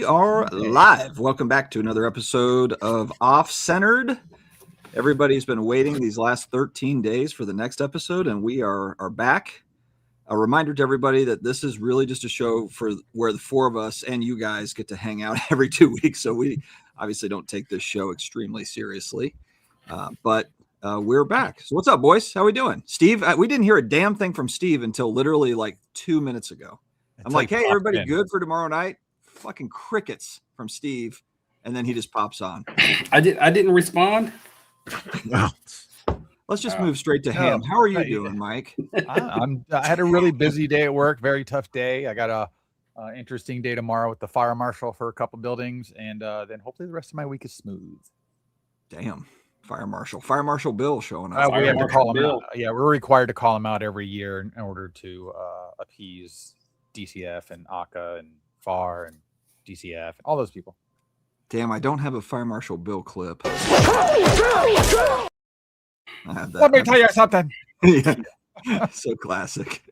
are live. Welcome back to another episode of Off Centered. Everybody's been waiting these last 13 days for the next episode, and we are back. A reminder to everybody that this is really just a show for where the four of us and you guys get to hang out every 2 weeks. So we obviously don't take this show extremely seriously, but we're back. So what's up, boys? How we doing? Steve, we didn't hear a damn thing from Steve until literally like 2 minutes ago. I'm like, hey, everybody good for tomorrow night? Fucking crickets from Steve. And then he just pops on. I didn't respond. No. Let's just move straight to Ham. How are you doing, Mike? I had a really busy day at work, very tough day. I got a interesting day tomorrow with the fire marshal for a couple buildings, and then hopefully the rest of my week is smooth. Damn. Fire Marshal Bill showing up. We have to call him out. Yeah, we're required to call him out every year in order to appease DCF and ACA and FAR and DCF, all those people. Damn, I don't have a Fire Marshal Bill clip. Let me tell you something. Yeah. So classic.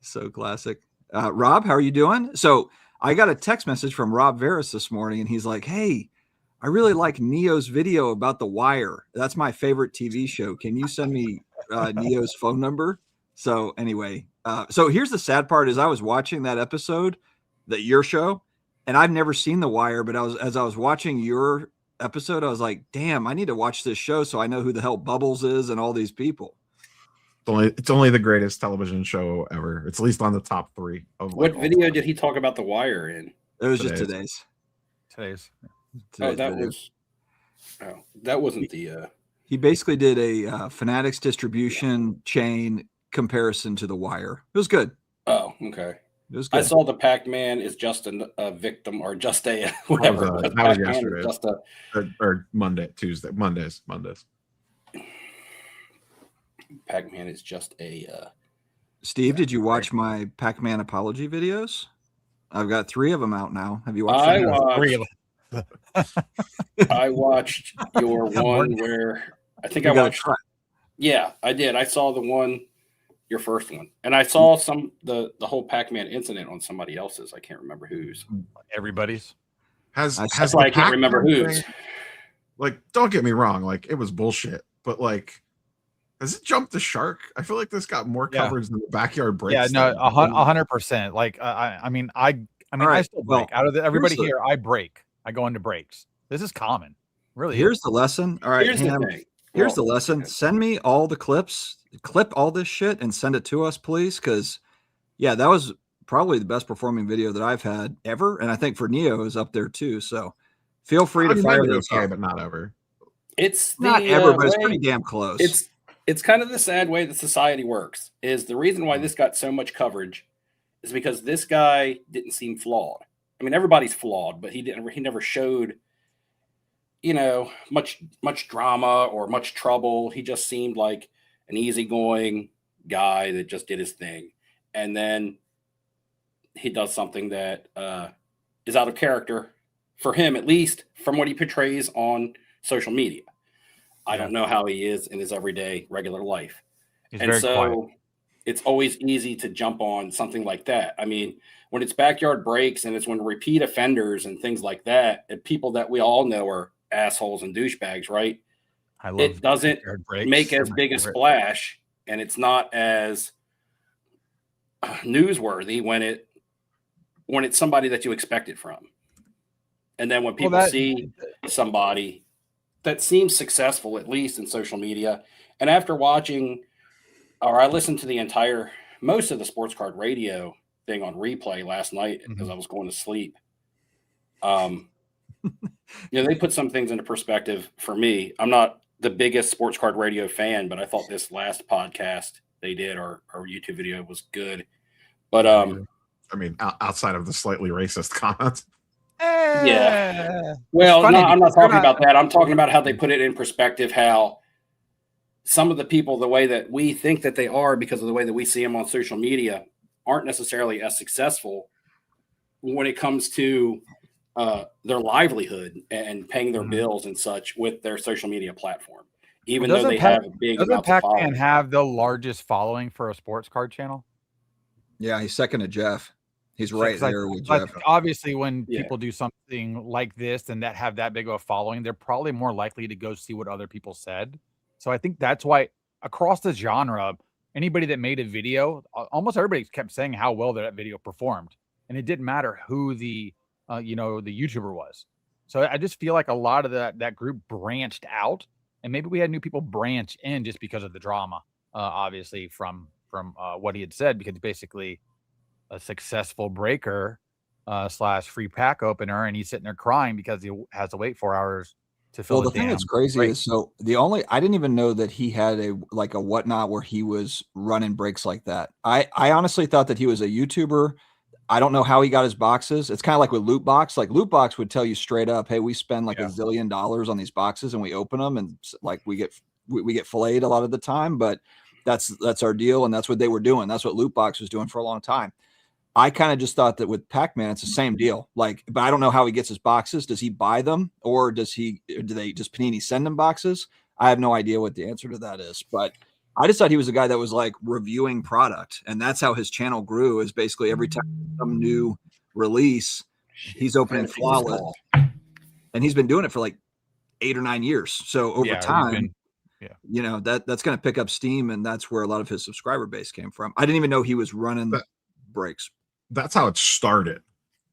So classic. Rob, how are you doing? So I got a text message from Rob Veras this morning, and he's like, hey, I really like Neo's video about The Wire. That's my favorite TV show. Can you send me Neo's phone number? So anyway, so here's the sad part is I was watching that episode, your show, and I've never seen The Wire, but as I was watching your episode, I was like, damn, I need to watch this show so I know who the hell Bubbles is and all these people. It's only the greatest television show ever. It's at least on the top 3 of what video did he talk about The Wire in? It was just today's. That wasn't the he basically did a Fanatics distribution chain comparison to The Wire. It was good. Oh, okay. It was good. I saw the Pac-Man is just a victim or just a whatever. That was yesterday. Or Mondays. Pac-Man is just a Steve, did you watch my Pac-Man apology videos? I've got 3 of them out now. Have you watched them? I watched your one where I think I watched. Yeah, I did. I saw the one, your first one, and I saw the whole Pac-Man incident on somebody else's. I can't remember whose. Everybody's. I can't remember whose. Like, don't get me wrong. Like, it was bullshit, but like, has it jumped the shark? I feel like this got more coverage than the backyard breaks. Yeah, no, 100%. Like, I mean, I still break. Out of everybody here, I break. I go into breaks. This is common. Really. Here's the lesson. All right. Here's the lesson. Send me all the clips, clip all this shit and send it to us, please. Cause that was probably the best performing video that I've had ever. And I think for Neo is up there too. So feel free to fire those up. But not ever. It's not ever, but it's pretty damn close. It's kind of the sad way that society works. Is the reason why this got so much coverage is because this guy didn't seem flawed. I mean, everybody's flawed, but he never showed, much drama or much trouble. He just seemed like an easygoing guy that just did his thing. And then he does something that is out of character for him, at least from what he portrays on social media. I don't know how he is in his everyday regular life. He's very quiet. It's always easy to jump on something like that. I mean, when it's backyard breaks and it's when repeat offenders and things like that, and people that we all know are assholes and douchebags, right? It doesn't make as big a splash, and it's not as newsworthy when it's somebody that you expect it from. And then when people see somebody that seems successful, at least in social media, and after watching, or I listened to most of the sports card radio thing on replay last night because I was going to sleep. They put some things into perspective for me. I'm not the biggest sports card radio fan, but I thought this last podcast they did or YouTube video was good. But I mean, outside of the slightly racist comments. Yeah. Well, no, I'm not talking about that. I'm talking about how they put it in perspective, how some of the people, the way that we think that they are because of the way that we see them on social media, aren't necessarily as successful when it comes to their livelihood and paying their bills and such with their social media platform. Even though they have a big amount of following. Pac-Man have the largest following for a sports card channel? Yeah, he's second to Jeff. He's right there with Jeff. Obviously, when people do something like this and that have that big of a following, they're probably more likely to go see what other people said. So I think that's why across the genre, anybody that made a video, almost everybody kept saying how well that video performed, and it didn't matter who the the YouTuber was. So I just feel like a lot of that group branched out, and maybe we had new people branch in just because of the drama, obviously from what he had said, because basically a successful breaker / free pack opener, and he's sitting there crying because he has to wait 4 hours to fill. Well, the thing that's crazy is, so I didn't even know that he had a whatnot where he was running breaks like that. I honestly thought that he was a YouTuber. I don't know how he got his boxes. It's kind of like with Loot Box. Like Loot Box would tell you straight up, hey, we spend like $1 zillion on these boxes and we open them, and like we get filleted a lot of the time, but that's our deal, and that's what they were doing. That's what Loot Box was doing for a long time. I kind of just thought that with Pac-Man, it's the same deal. Like, but I don't know how he gets his boxes. Does he buy them, or does Panini send him boxes? I have no idea what the answer to that is, but I just thought he was a guy that was like reviewing product, and that's how his channel grew. Is basically every time some new release, he's opening flawless, and he's been doing it for like 8 or 9 years. So over time, that's going to pick up steam, and that's where a lot of his subscriber base came from. I didn't even know he was running breaks. That's how it started.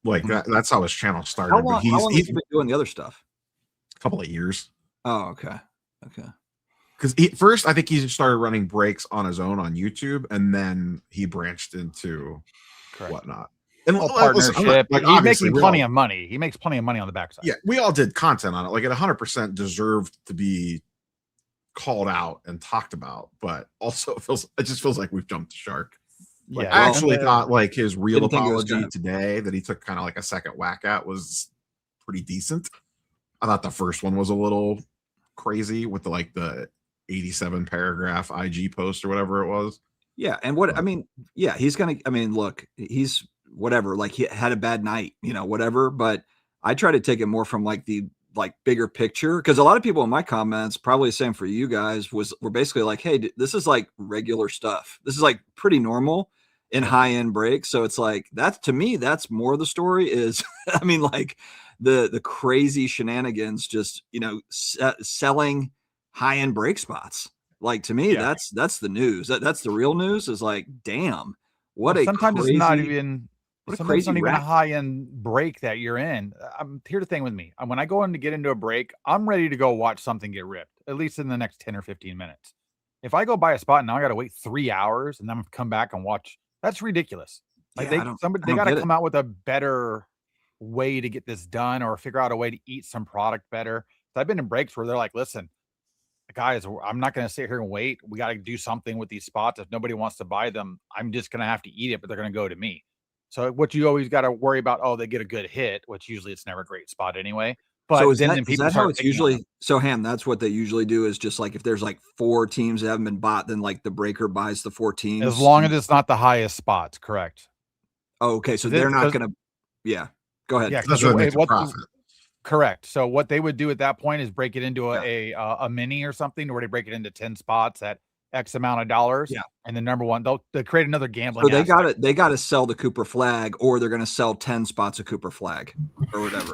Like that's how his channel started. How long has he been doing the other stuff? A couple of years. Oh, okay. Because first, I think he started running breaks on his own on YouTube, and then he branched into whatnot. And partnership. He's making plenty of money. He makes plenty of money on the backside. Yeah, we all did content on it. Like it 100% deserved to be called out and talked about, but also it just feels like we've jumped the shark. Like, I actually thought like his real apology today that he took kind of like a second whack at was pretty decent. I thought the first one was a little crazy with the 87 paragraph IG post or whatever it was. Yeah, and look, he's whatever, like he had a bad night, whatever, but I try to take it more from like the bigger picture, because a lot of people in my comments, probably the same for you guys, were basically like, hey, this is like regular stuff. This is like pretty normal in high-end breaks. So it's like, that's, to me, that's more of the story is, I mean, like the crazy shenanigans, just, selling high-end break spots. Like, to me, that's the news. That's the real news, is like, damn, sometimes it's not even a high-end break that you're in. Here's the thing with me. When I go in to get into a break, I'm ready to go watch something get ripped, at least in the next 10 or 15 minutes. If I go buy a spot and now I got to wait 3 hours and then I'm come back and watch, that's ridiculous. Like they got to come out with a better way to get this done, or figure out a way to eat some product better. So I've been in breaks where they're like, listen, guys, I'm not going to sit here and wait. We got to do something with these spots. If nobody wants to buy them, I'm just going to have to eat it, but they're going to go to me. So what you always got to worry about, they get a good hit, which usually it's never a great spot anyway. But so is that how it's usually? So Ham, that's what they usually do, is just like if there's like 4 teams that haven't been bought, then like the breaker buys the 4 teams. As long as it's not the highest spots, correct? Oh, okay. So they're not going to, go ahead. Yeah, that's what makes a profit. Correct. So what they would do at that point is break it into a mini or something, where they break it into 10 spots at X amount of dollars. Yeah. And then number one, they'll create another gambling. So they got to sell the Cooper flag, or they're going to sell 10 spots of Cooper flag or whatever.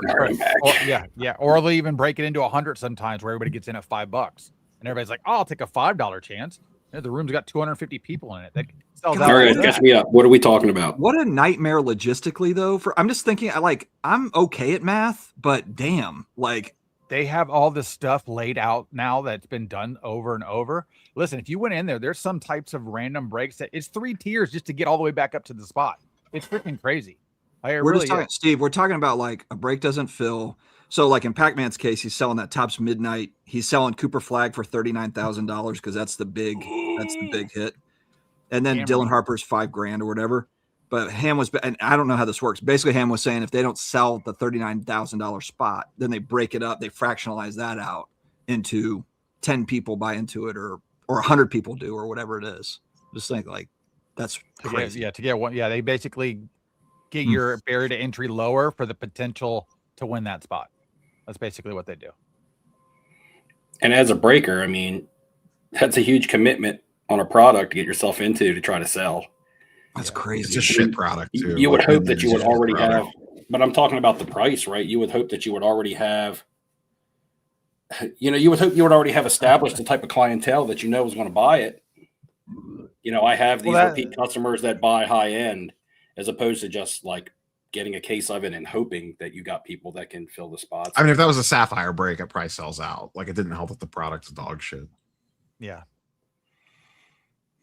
Or they'll even break it into 100 sometimes, where everybody gets in at $5 and everybody's like, I'll take a $5 chance. The room's got 250 people in it. That sells out. All right, catch me up. What are we talking about? What a nightmare logistically, though. I'm just thinking, I'm okay at math, but damn, like they have all this stuff laid out now that's been done over and over. Listen, if you went in there's some types of random breaks that it's 3 tiers just to get all the way back up to the spot. It's freaking crazy. Steve, we're talking about like a break doesn't fill. So like in Pac-Man's case, he's selling that Tops Midnight. He's selling Cooper flag for $39,000 because that's the big hit. And then Dylan Harper's $5,000 or whatever. But Ham was, and I don't know how this works. Basically, Ham was saying if they don't sell the $39,000 spot, then they break it up. They fractionalize that out into 10 people buy into it, or 100 people do, or whatever it is. Just think like that's crazy. To get one. Yeah, they basically get your barrier to entry lower for the potential to win that spot. That's basically what they do. And as a breaker, I mean, that's a huge commitment on a product to get yourself into to try to sell. That's crazy. It's a shit product too. You would hope that you would already have, but I'm talking about the price, right? You would hope that you would already have, you would hope you would already have established the type of clientele that you know is going to buy it. I have these repeat customers that buy high end, as opposed to just like getting a case of it and hoping that you got people that can fill the spots. I mean, if that was a sapphire break, it probably sells out. Like, it didn't help that the product's dog shit. Yeah.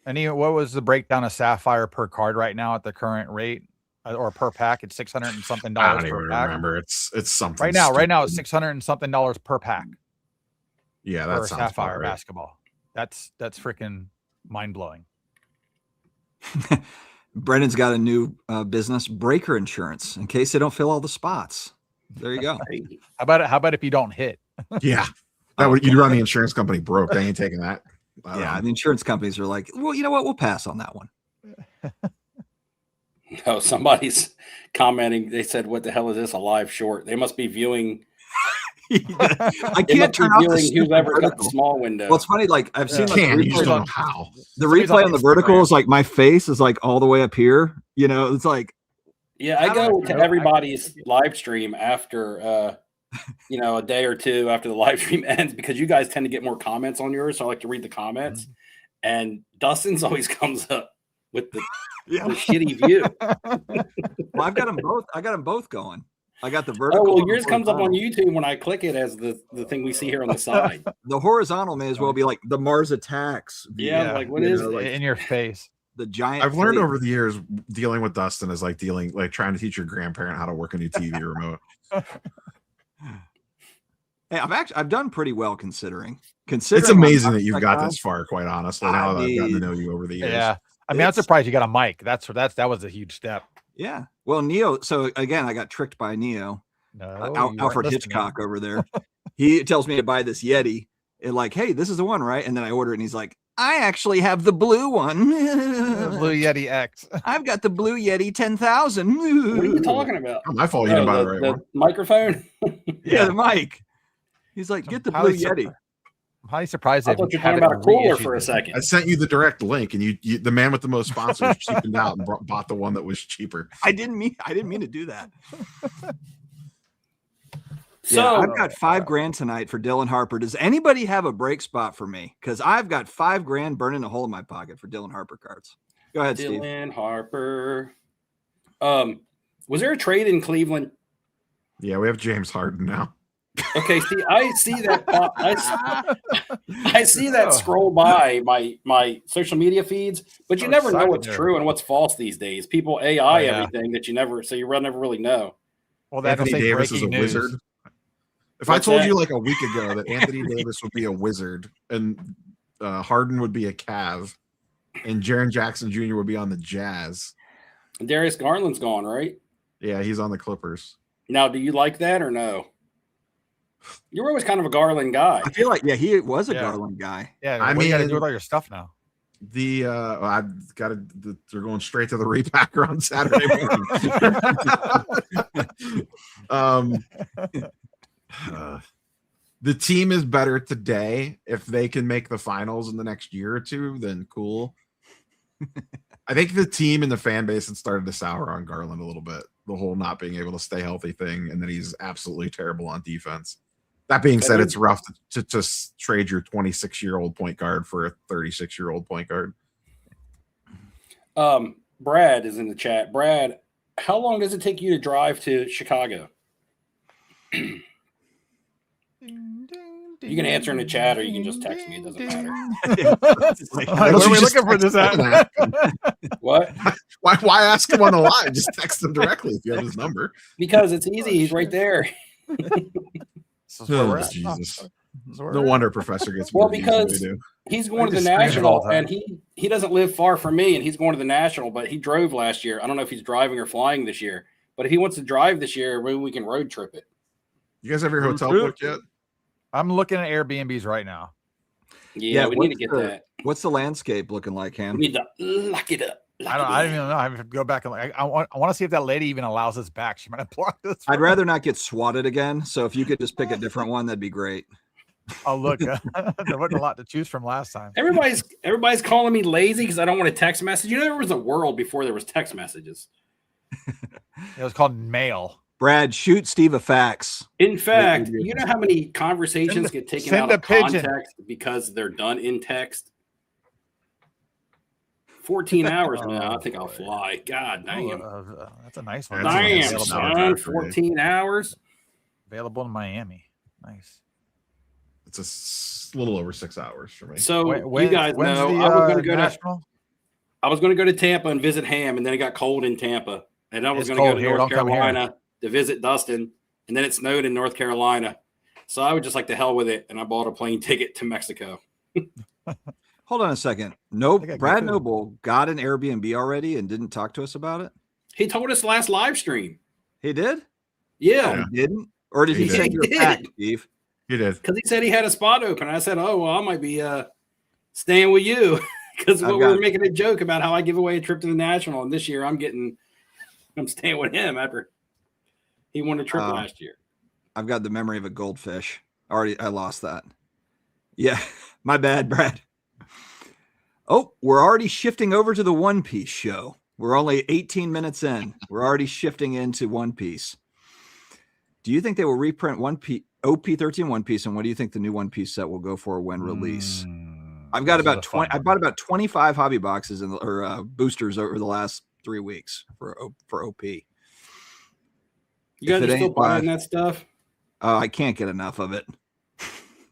And what was the breakdown of sapphire per card right now at the current rate, or per pack? It's $600 and something. I don't even remember. It's something right now. Right now, it's $600 and something per pack. Yeah, that's sapphire basketball. That's freaking mind blowing. Brendan's got a new business, breaker insurance, in case they don't fill all the spots. There you go. How about if you don't hit? Yeah, you'd run the insurance company broke. They ain't taking that. Yeah, the insurance companies are like, well, you know what? We'll pass on that one. No, somebody's commenting. They said, "What the hell is this? A live short?" They must be viewing. I can't turn off the whoever got the small window. Well, it's funny. Like I've seen the replay on the vertical is like my face is like all the way up here. It's like. Yeah, I go to everybody's live stream after, a day or two after the live stream ends, because you guys tend to get more comments on yours. So I like to read the comments. Mm-hmm. And Dustin's always comes up with the shitty view. Well, I've got them both. I got them both going. I got the vertical. Oh, well, yours comes up on YouTube when I click it as the thing we see here on the side. The horizontal may as well be like the Mars Attacks. Yeah, like what is like in your face? The giant. I've learned over the years dealing with Dustin is like trying to teach your grandparent how to work a new TV remote. Hey, I've done pretty well considering. It's amazing that you've got this far, quite honestly. Now that I've gotten to know you over the years. Yeah. I mean, I'm surprised you got a mic. That was a huge step. Yeah. Well, Neo. So again, I got tricked by Neo. Alfred Hitchcock over there. He tells me to buy this Yeti. And like, hey, this is the one, right? And then I order it, and he's like, I actually have the blue one. The Blue Yeti X. I've got the Blue Yeti 10,000. What are you talking about? Oh, my fault. You didn't buy the right one. Microphone. Yeah, the mic. He's like, get the Blue Yeti. I'm highly surprised. I thought you were talking about a cooler for a second. I sent you the direct link, and you the man with the most sponsors cheapened out and bought the one that was cheaper. I didn't mean to do that. So I've got $5,000 tonight for Dylan Harper. Does anybody have a break spot for me? Because I've got $5,000 burning a hole in my pocket for Dylan Harper cards. Go ahead, Steve. Dylan Harper. Was there a trade in Cleveland? Yeah, we have James Harden now. Okay, see, I see that. I see that scroll by my social media feeds, but you never know what's true and what's false these days. People AI everything that you never really know. Well, Anthony Davis is a wizard. If I told you like a week ago that Anthony Davis would be a wizard and Harden would be a Cav and Jaren Jackson Jr. would be on the Jazz. And Darius Garland's gone, right? Yeah, he's on the Clippers. Now, do you like that or no? You were always kind of a Garland guy. I feel like, he was a Garland guy. Yeah, I mean, you got to do with all your stuff now. I've got to. They're going straight to the repacker on Saturday morning. The team is better today. If they can make the finals in the next year or two, then cool. I think the team and the fan base had started to sour on Garland a little bit. The whole not being able to stay healthy thing, and then he's absolutely terrible on defense. That being said, it's rough to just trade your 26-year-old point guard for a 36-year-old point guard. Brad is in the chat. Brad, how long does it take you to drive to Chicago? You can answer in the chat, or you can just text me. It doesn't matter. Where are we looking for this at? What? Why ask him on the line? Just text him directly if you have his number. Because it's easy. He's right there. Oh, Jesus. No wonder Professor gets well, because he's going to the National, and he doesn't live far from me, and he's going to the National, but he drove last year. I don't know if he's driving or flying this year, but if he wants to drive this year, maybe we can road trip it. You guys have your hotel booked yet? I'm looking at Airbnbs right now. Yeah, we need to get that. What's the landscape looking like, Ham? We need to lock it up. I don't even know. I have to go back and I want to see if that lady even allows us back. She might have blocked us. I'd rather not get swatted again. So if you could just pick a different one, that'd be great. Oh, look, there wasn't a lot to choose from last time. Everybody's calling me lazy because I don't want to text message. You know, there was a world before there was text messages. It was called mail. Brad, shoot Steve a fax. In fact, you know how many conversations get taken out of context because they're done in text? 14 hours from now, I think I'll fly. God damn. That's a nice one. Damn, son, 14 hours. Available in Miami. Nice. It's a little over 6 hours for me. So you guys know I was going to go to Tampa and visit Ham, and then it got cold in Tampa, and I was going to go to North Carolina to visit Dustin, and then it snowed in North Carolina. So I would just like to hell with it, and I bought a plane ticket to Mexico. Hold on a second. Nope. Brad Noble got an Airbnb already and didn't talk to us about it. He told us last live stream. He did? Yeah. He didn't? Or did he send you a pack, Steve? He did. Because he said he had a spot open. I said, oh, well, I might be staying with you. Because we were making a joke about how I give away a trip to the National. And this year I'm staying with him after he won a trip last year. I've got the memory of a goldfish. I lost that. Yeah. My bad, Brad. Oh, we're already shifting over to the One Piece show. We're only 18 minutes in. We're already shifting into One Piece. Do you think they will reprint OP13 One Piece, and what do you think the new One Piece set will go for when release? I've got about 20. I bought about 25 hobby boxes or boosters over the last 3 weeks for OP. You guys are still buying that stuff? I can't get enough of it.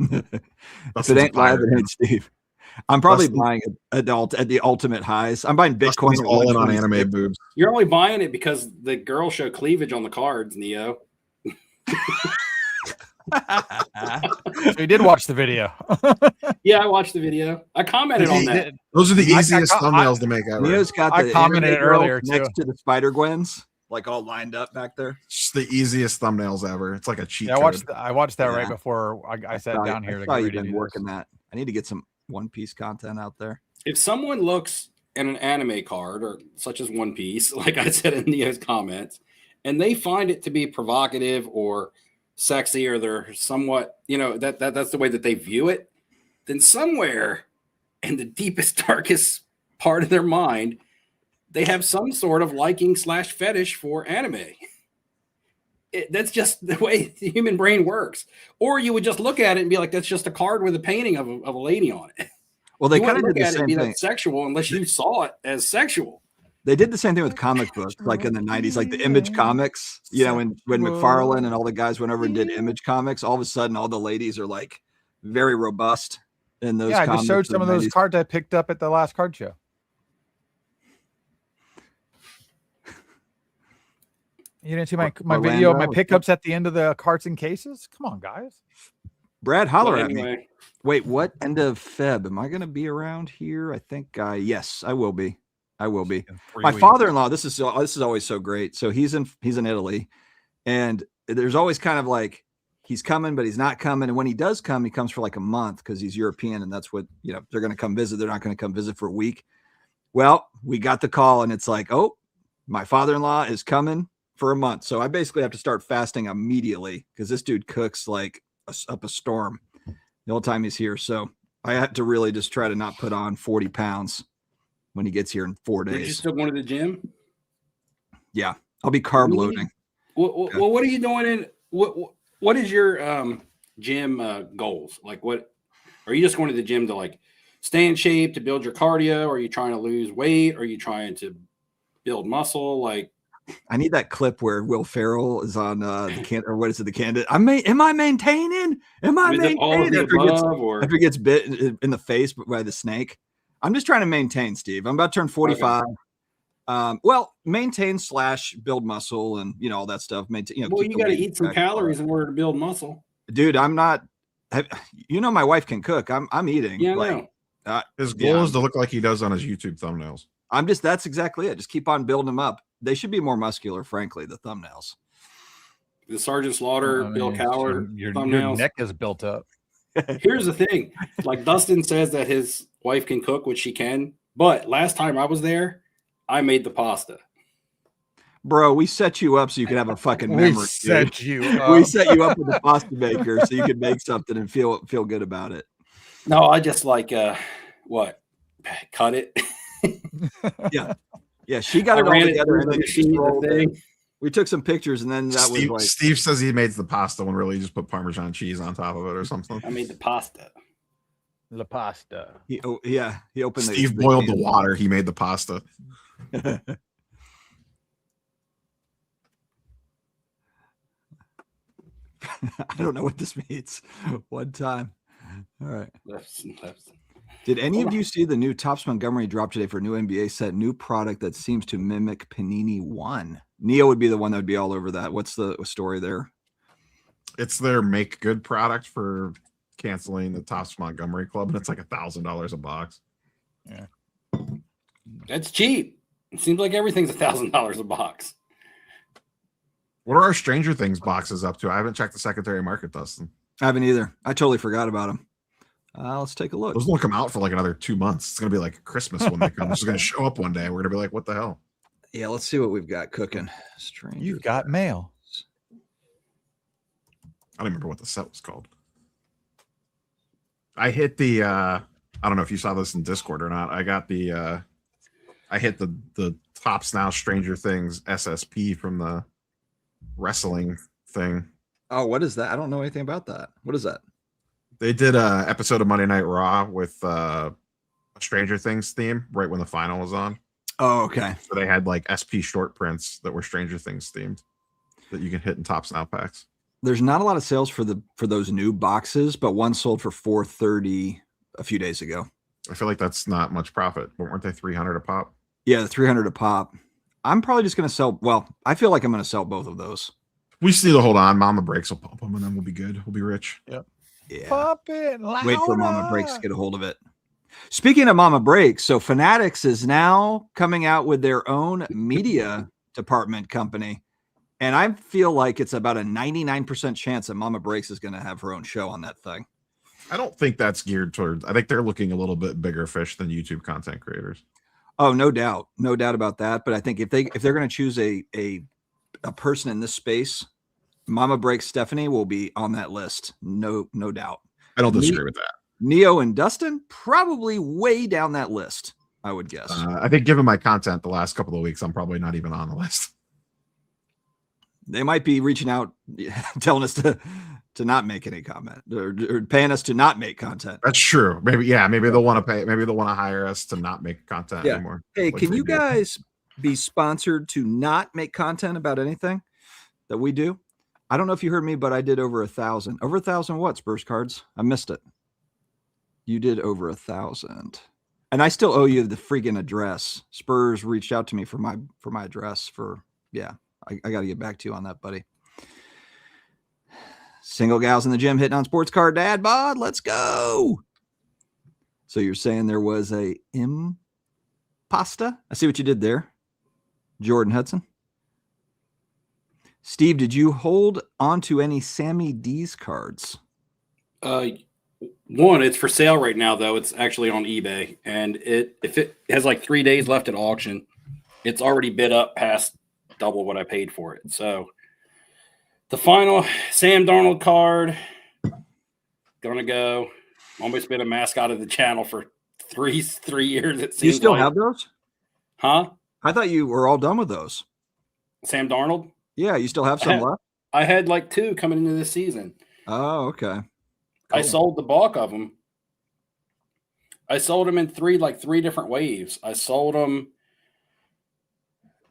If it ain't live, it ain't Steve. I'm probably buying it at the ultimate highs. I'm buying Bitcoin all in on anime boobs. You're only buying it because the girls show cleavage on the cards, Neo. So you did watch the video. Yeah, I watched the video. I commented on that. Those are the easiest thumbnails to make out. Neo's got I commented earlier next to the Spider Gwens, like all lined up back there. It's the easiest thumbnails ever. It's like a cheat. Yeah, I watched that right before I sat down here to get ready to do working that. I need to get some One Piece content out there. If someone looks at an anime card or such as One Piece, like I said in Neo's comments, and they find it to be provocative or sexy, or they're somewhat, that's the way that they view it, then somewhere in the deepest, darkest part of their mind, they have some sort of liking / fetish for anime. That's just the way the human brain works. Or you would just look at it and be like, that's just a card with a painting of a lady on it. Well, they kind of did the same thing. That's sexual unless you saw it as sexual. They did the same thing with comic books, like in the 90s, like the Image comics. When McFarlane and all the guys went over and did Image comics, all of a sudden all the ladies are like very robust in those. Yeah, I just showed some of those cards I picked up at the last card show. You didn't see my video of my pickups at the end of the carts and cases? Come on, guys. Brad, holler at me. Wait, what? End of Feb? Am I going to be around here? I think yes, I will be. My father-in-law. This is always so great. So he's in Italy, and there's always kind of like he's coming, but he's not coming. And when he does come, he comes for like a month because he's European, and that's what they're going to come visit. They're not going to come visit for a week. Well, we got the call, and it's like, oh, my father-in-law is coming for a month. So I basically have to start fasting immediately because this dude cooks like up a storm the whole time he's here. So I had to really just try to not put on 40 pounds when he gets here in 4 days. Are you still going to the gym? Yeah, I'll be carb loading. Well, what are you doing in what is your gym goals? Like, what are you just going to the gym to like stay in shape, to build your cardio? Or are you trying to lose weight? Or are you trying to build muscle? Like, I need that clip where Will Ferrell is on the candidate. Am I maintaining? After he gets bit in the face by the snake. I'm just trying to maintain, Steve. I'm about to turn 45. Okay. Maintain / build muscle and all that stuff. Maintain. You got to eat some calories in order to build muscle. Dude, I'm not. My wife can cook. I'm eating. Yeah, I know. His goal is to look like he does on his YouTube thumbnails. That's exactly it. Just keep on building them up. They should be more muscular, frankly, the thumbnails. The Sergeant Slaughter, Bill Cowher thumbnails. Your neck is built up. Here's the thing. Like Dustin says that his wife can cook, which she can. But last time I was there, I made the pasta. Bro, we set you up so you could have a fucking memory. We set you up. We set you up with the pasta maker so you could make something and feel good about it. No, I just like cut it. Yeah, she got it all together and then the thing. We took some pictures and then that was like Steve says he made the pasta when really he just put Parmesan cheese on top of it or something. I made the pasta. La pasta. He opened Steve boiled the water, he made the pasta. I don't know what this means. One time. All right. Did any of you see the new Topps Montgomery drop today for a new NBA set? New product that seems to mimic Panini One. Neo would be the one that would be all over that. What's the story there? It's their make good product for canceling the Topps Montgomery Club, and it's like $1,000 a box. Yeah. That's cheap. It seems like everything's $1,000 a box. What are our Stranger Things boxes up to? I haven't checked the secondary market, Dustin. I haven't either. I totally forgot about them. Let's take a look. Those won't come out for like another 2 months. It's going to be like Christmas when they come. It's going to show up one day. We're going to be like, what the hell? Yeah, let's see what we've got cooking. Stranger You've got mail. I don't remember what the set was called. I hit the I don't know if you saw this in Discord or not. I got the I hit the Topps Now Stranger Things SSP from the wrestling thing. Oh, what is that? I don't know anything about that. What is that? They did a episode of Monday Night Raw with a Stranger Things theme right when the final was on. Oh, okay. So they had like SP short prints that were Stranger Things themed that you can hit in Topps Now packs. There's not a lot of sales for those new boxes, but one sold for $430 a few days ago. I feel like that's not much profit. Weren't they $300 a pop? Yeah, the $300 a pop. I'm probably just going to sell. Well, I feel like I'm going to sell both of those. We just need to hold on. Mama Breaks will pump them, and then we'll be good. We'll be rich. Yep. Yeah. Pop it louder. Wait for Mama Breaks to get a hold of it. Speaking of Mama Breaks, so Fanatics is now coming out with their own media department company. And I feel like it's about a 99% chance that Mama Breaks is going to have her own show on that thing. I don't think that's geared towards. I think they're looking a little bit bigger fish than YouTube content creators. Oh, no doubt about that. But I think if they're going to choose a person in this space, Mama Breaks Stephanie will be on that list. No doubt. I don't disagree with that. Neo and Dustin probably way down that list, I would guess. I think given my content the last couple of weeks, I'm probably not even on the list. They might be reaching out, telling us to not make any comment or paying us to not make content. That's true. Maybe they'll want to pay. Maybe they'll want to hire us to not make content anymore. Hey, can you guys be sponsored to not make content about anything that we do? I don't know if you heard me, but I did over 1,000. Over 1,000 what, Spurs cards? I missed it. You did over 1,000. And I still owe you the freaking address. Spurs reached out to me for my address I got to get back to you on that, buddy. Single gals in the gym hitting on sports card dad bod. Let's go. So you're saying there was a impasta? I see what you did there. Jordan Hudson. Steve, did you hold on to any Sammy D's cards? One, it's for sale right now, though. It's actually on eBay. And if it has like 3 days left at auction, it's already bid up past double what I paid for it. So the final Sam Darnold card, gonna go. Almost been a mascot of the channel for three years. It seems. You still have those? Huh? I thought you were all done with those. Sam Darnold? Yeah, you still have some left? I had like 2 coming into this season. Oh, okay. Cool. I sold the bulk of them. I sold them in three different waves. I sold them.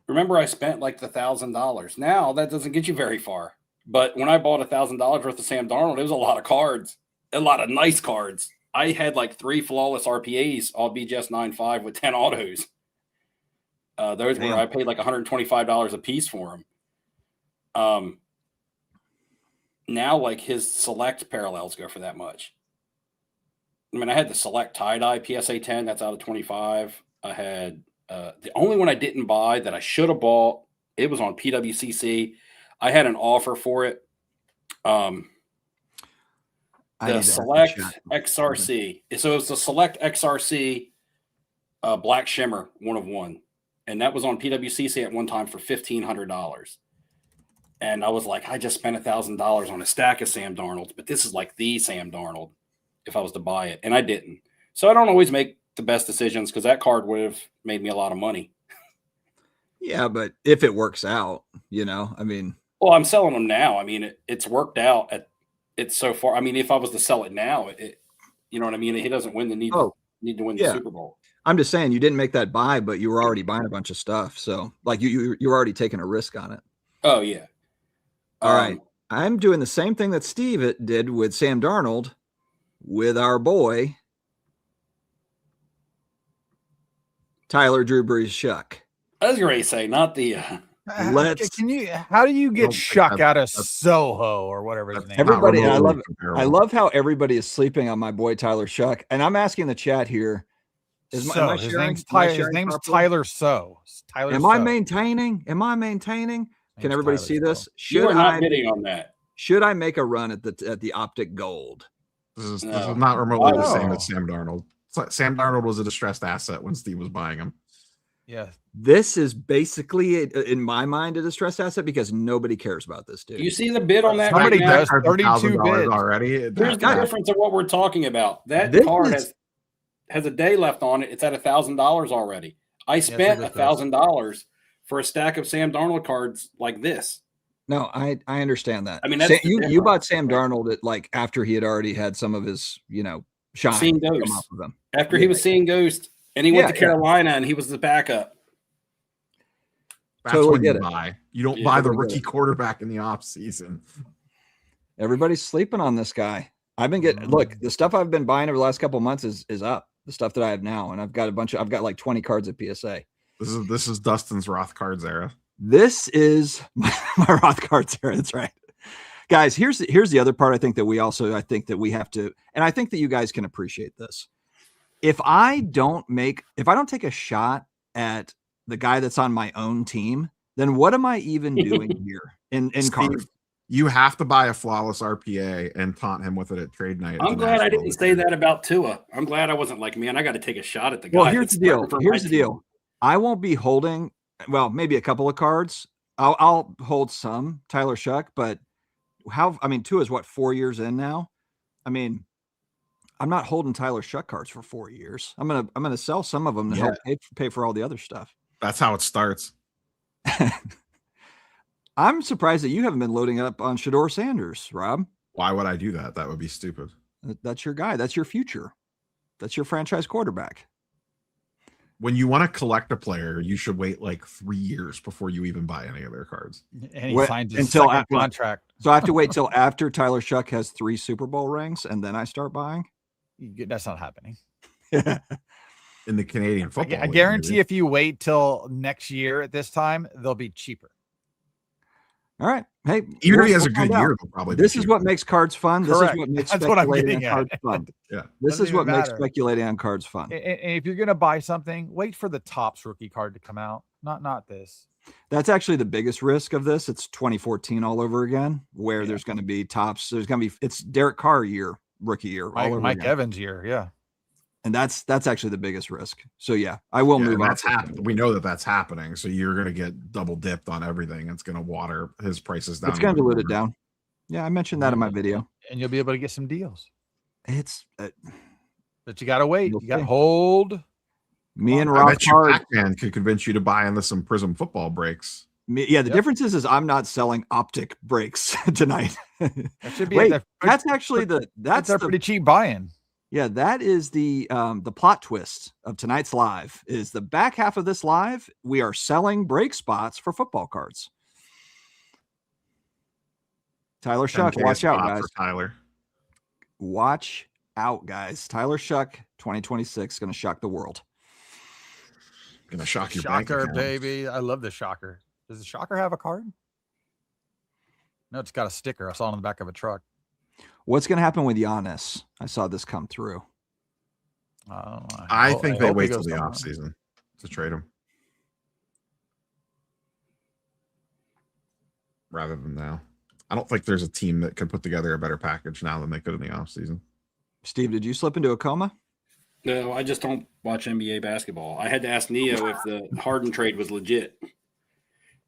Remember, I spent like the $1,000. Now that doesn't get you very far. But when I bought $1,000 worth of Sam Darnold, it was a lot of cards, a lot of nice cards. I had like 3 flawless RPAs, all BGS 9.5 with 10 autos. Those were I paid like $125 a piece for them. Now like his select parallels go for that much. I mean, I had the select tie-dye PSA 10 that's out of 25. I had the only one I didn't buy that I should have bought, it was on PWCC. I had an offer for it. The Select XRC. So it was the Select XRC Black Shimmer 1 of 1. and that was on PWCC at one time for $1,500. And I was like, I just spent $1,000 on a stack of Sam Darnolds, but this is like the Sam Darnold if I was to buy it, and I didn't. So I don't always make the best decisions because that card would have made me a lot of money. Yeah, but if it works out, I mean. Well, I'm selling them now. I mean, it's worked out. It's so far. I mean, if I was to sell it now, you know what I mean? He doesn't win the need to win the Super Bowl. I'm just saying you didn't make that buy, but you were already buying a bunch of stuff. So like you're already taking a risk on it. Oh yeah. All right. I'm doing the same thing that Steve did with Sam Darnold with our boy Tyler Drew Brees Shuck. I was going to say, not the. How do you get Shuck out of Soho or whatever his name? Everybody, I love how everybody is sleeping on my boy Tyler Shuck, and I'm asking the chat here. His name's Tyler So. Am I maintaining? Can everybody see this? You are not bidding on that. Should I make a run at the Optic Gold? This is not remotely the same as Sam Darnold. Sam Darnold was a distressed asset when Steve was buying him. Yeah. This is basically, in my mind, a distressed asset because nobody cares about this dude. You see the bid on that? Somebody right does. 32 bids already. There's the difference of what we're talking about. That card has a day left on it. It's at $1,000 already. I spent $1,000 for a stack of Sam Darnold cards like this. No, I understand that. I mean, you bought Sam Darnold at like after he had already had some of his, shine. Seeing Ghost. After he was seeing Ghost, and he went to Carolina, and he was the backup. That's totally when you buy. You don't buy the rookie quarterback in the off season. Everybody's sleeping on this guy. I've been getting look. The stuff I've been buying over the last couple of months is up. The stuff that I have now, and I've got like 20 cards at PSA. This is Dustin's Roth cards era. This is my Roth cards era. That's right, guys. Here's the other part. I think that we have to, and I think that you guys can appreciate this. If I don't take a shot at the guy that's on my own team, then what am I even doing here in cards? You have to buy a flawless RPA and taunt him with it at trade night. I'm glad I didn't say that about Tua. I'm glad I wasn't like, man, I got to take a shot at the guy. Well, here's the deal. I won't be holding, maybe a couple of cards. I'll hold some Tyler Shuck, but Tua's what, 4 years in now? I mean, I'm not holding Tyler Shuck cards for 4 years. I'm gonna sell some of them to help pay for all the other stuff. That's how it starts. I'm surprised that you haven't been loading up on Shedeur Sanders, Rob. Why would I do that? That would be stupid. That's your guy. That's your future. That's your franchise quarterback. When you want to collect a player, you should wait like 3 years before you even buy any of their cards. And he signs his second contract. So I have to wait till after Tyler Shuck has 3 Super Bowl rings, and then I start buying? That's not happening. In the Canadian football I guarantee if you wait till next year at this time, they'll be cheaper. All right. Hey, even if he has a good year, they'll probably this is what makes cards fun. Correct. This is what makes That's speculating on cards fun. Yeah. This is what makes speculating on cards fun. And if you're gonna buy something, wait for the Topps rookie card to come out. Not this. That's actually the biggest risk of this. It's 2014 all over again, where there's going to be Topps. It's Derek Carr rookie year. Mike Evans year. Yeah. And that's actually the biggest risk. So I will move on. That's happening. We know that's happening. So you're going to get double dipped on everything. It's going to water his prices down. It's going to dilute it down. Yeah, I mentioned that in my video. And you'll be able to get some deals. It's but you got to wait. You got to hold. Me and Rob Pac-Man could convince you to buy into some Prism football breaks. The difference is I'm not selling optic breaks tonight. That should be that's actually that's a pretty cheap buy-in. Yeah, that is the plot twist of tonight's live. Is the back half of this live? We are selling break spots for football cards. Tyler Shuck, watch out, guys. Tyler, watch out, guys. Tyler Shuck, 2026, going to shock the world. Going to shock your bank account, baby. I love the Shocker. Does the Shocker have a card? No, it's got a sticker. I saw it on the back of a truck. What's going to happen with Giannis? I saw this come through. I think they wait till the offseason to trade him rather than now. I don't think there's a team that could put together a better package now than they could in the offseason. Steve, did you slip into a coma? No, I just don't watch NBA basketball. I had to ask Neo if the Harden trade was legit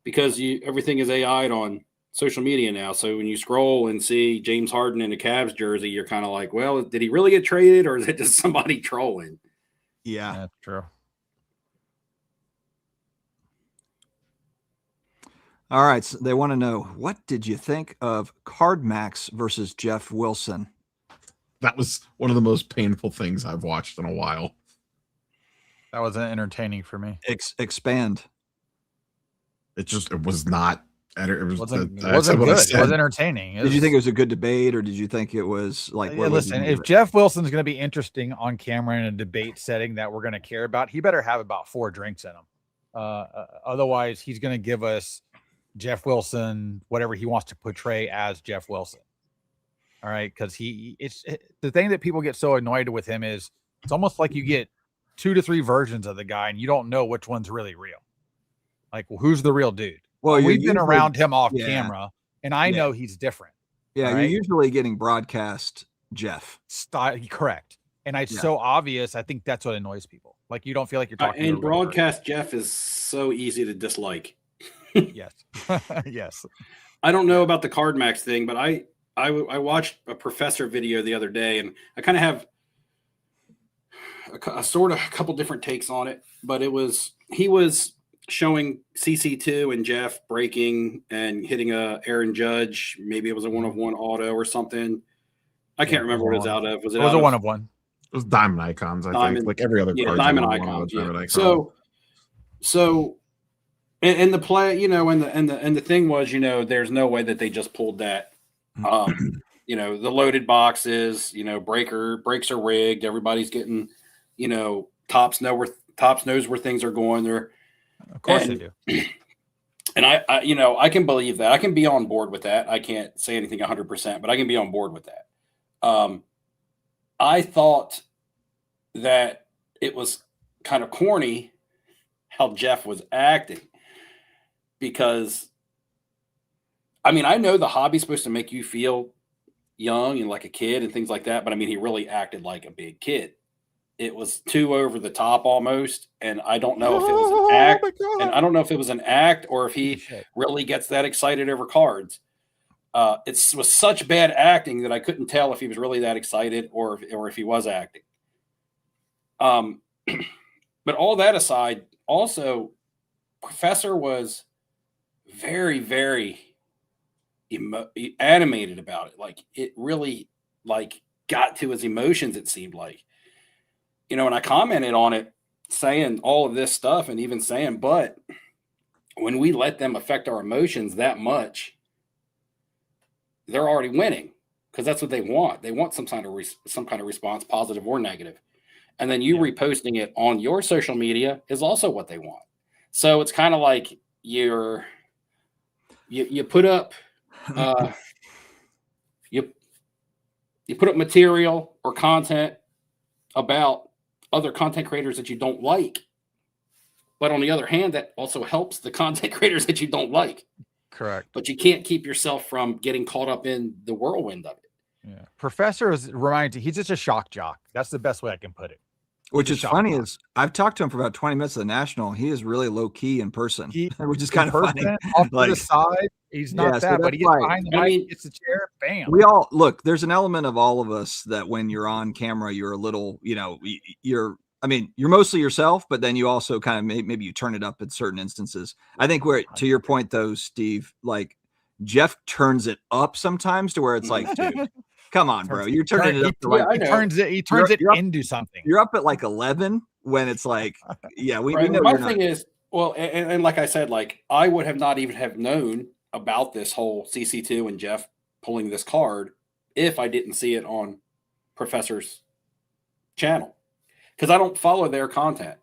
because everything is AI'd on social media now. So when you scroll and see James Harden in a Cavs jersey, you're kind of like, well, did he really get traded or is it just somebody trolling? Yeah, that's true. All right. So they want to know, what did you think of Card Max versus Jeff Wilson? That was one of the most painful things I've watched in a while. That wasn't entertaining for me. Expand. It was not. It wasn't good. It was entertaining. Did you think it was a good debate, or did you think it was like? Listen, if Jeff Wilson's going to be interesting on camera in a debate setting that we're going to care about, he better have about 4 drinks in him. Otherwise, he's going to give us Jeff Wilson, whatever he wants to portray as Jeff Wilson. All right, because the thing that people get so annoyed with him is it's almost like you get 2 to 3 versions of the guy, and you don't know which one's really real. Like, who's the real dude? Well, we've been around him off camera, and I know he's different. Yeah, right? You're usually getting broadcast Jeff. Correct. And it's so obvious. I think that's what annoys people. Like, you don't feel like you're talking. And broadcast Jeff is so easy to dislike. Yes. Yes. I don't know about the Card Max thing, but I watched a professor video the other day, and I kind of have a couple different takes on it. But he was showing CC2 and Jeff breaking and hitting a Aaron Judge. Maybe it was a 1-of-1 auto or something. I can't remember what it was out of. Was it was a 1-of-1? It was Diamond Icons, I think. Like every other card. Diamond Icons. Yeah. So and the play, and the thing was, there's no way that they just pulled that. The loaded boxes, breaks are rigged. Everybody's getting, Tops knows where things are going. They're, of course they do. And I can believe that. I can be on board with that. I can't say anything 100%, but I can be on board with that. I thought that it was kind of corny how Jeff was acting because, I know the hobby's supposed to make you feel young and like a kid and things like that, but he really acted like a big kid. It was too over the top almost, and I don't know if it was an act, and I don't know if it was an act or if he really gets that excited over cards. It was such bad acting that I couldn't tell if he was really that excited or if he was acting. But all that aside, also, Professor was very, very animated about it. Like, it really got to his emotions, it seemed like. And I commented on it saying all of this stuff and even saying, but when we let them affect our emotions that much, they're already winning because that's what they want. They want some kind of response, positive or negative. And then you reposting it on your social media is also what they want. So it's kind of like you put up you put up material or content about other content creators that you don't like. But on the other hand, that also helps the content creators that you don't like. Correct. But you can't keep yourself from getting caught up in the whirlwind of it. Yeah. Professor is reminding, he's just a shock jock. That's the best way I can put it. Which is funny is I've talked to him for about 20 minutes at the National. He is really low key in person, which is kind of funny. Off to the side, he's not that, but he gets behind the mic, gets the chair, bam. We all look. There's an element of all of us that when you're on camera, you're a little, you're mostly yourself, but then you also kind of maybe you turn it up in certain instances. I think to your point though, Steve, like Jeff turns it up sometimes to where it's like, dude. Come on, bro. You're turning it up to he turns it into something. You're up at like 11 when it's like, yeah, we know. My thing is, well, and like I said, like I would have not even have known about this whole CC2 and Jeff pulling this card if I didn't see it on Professor's channel because I don't follow their content.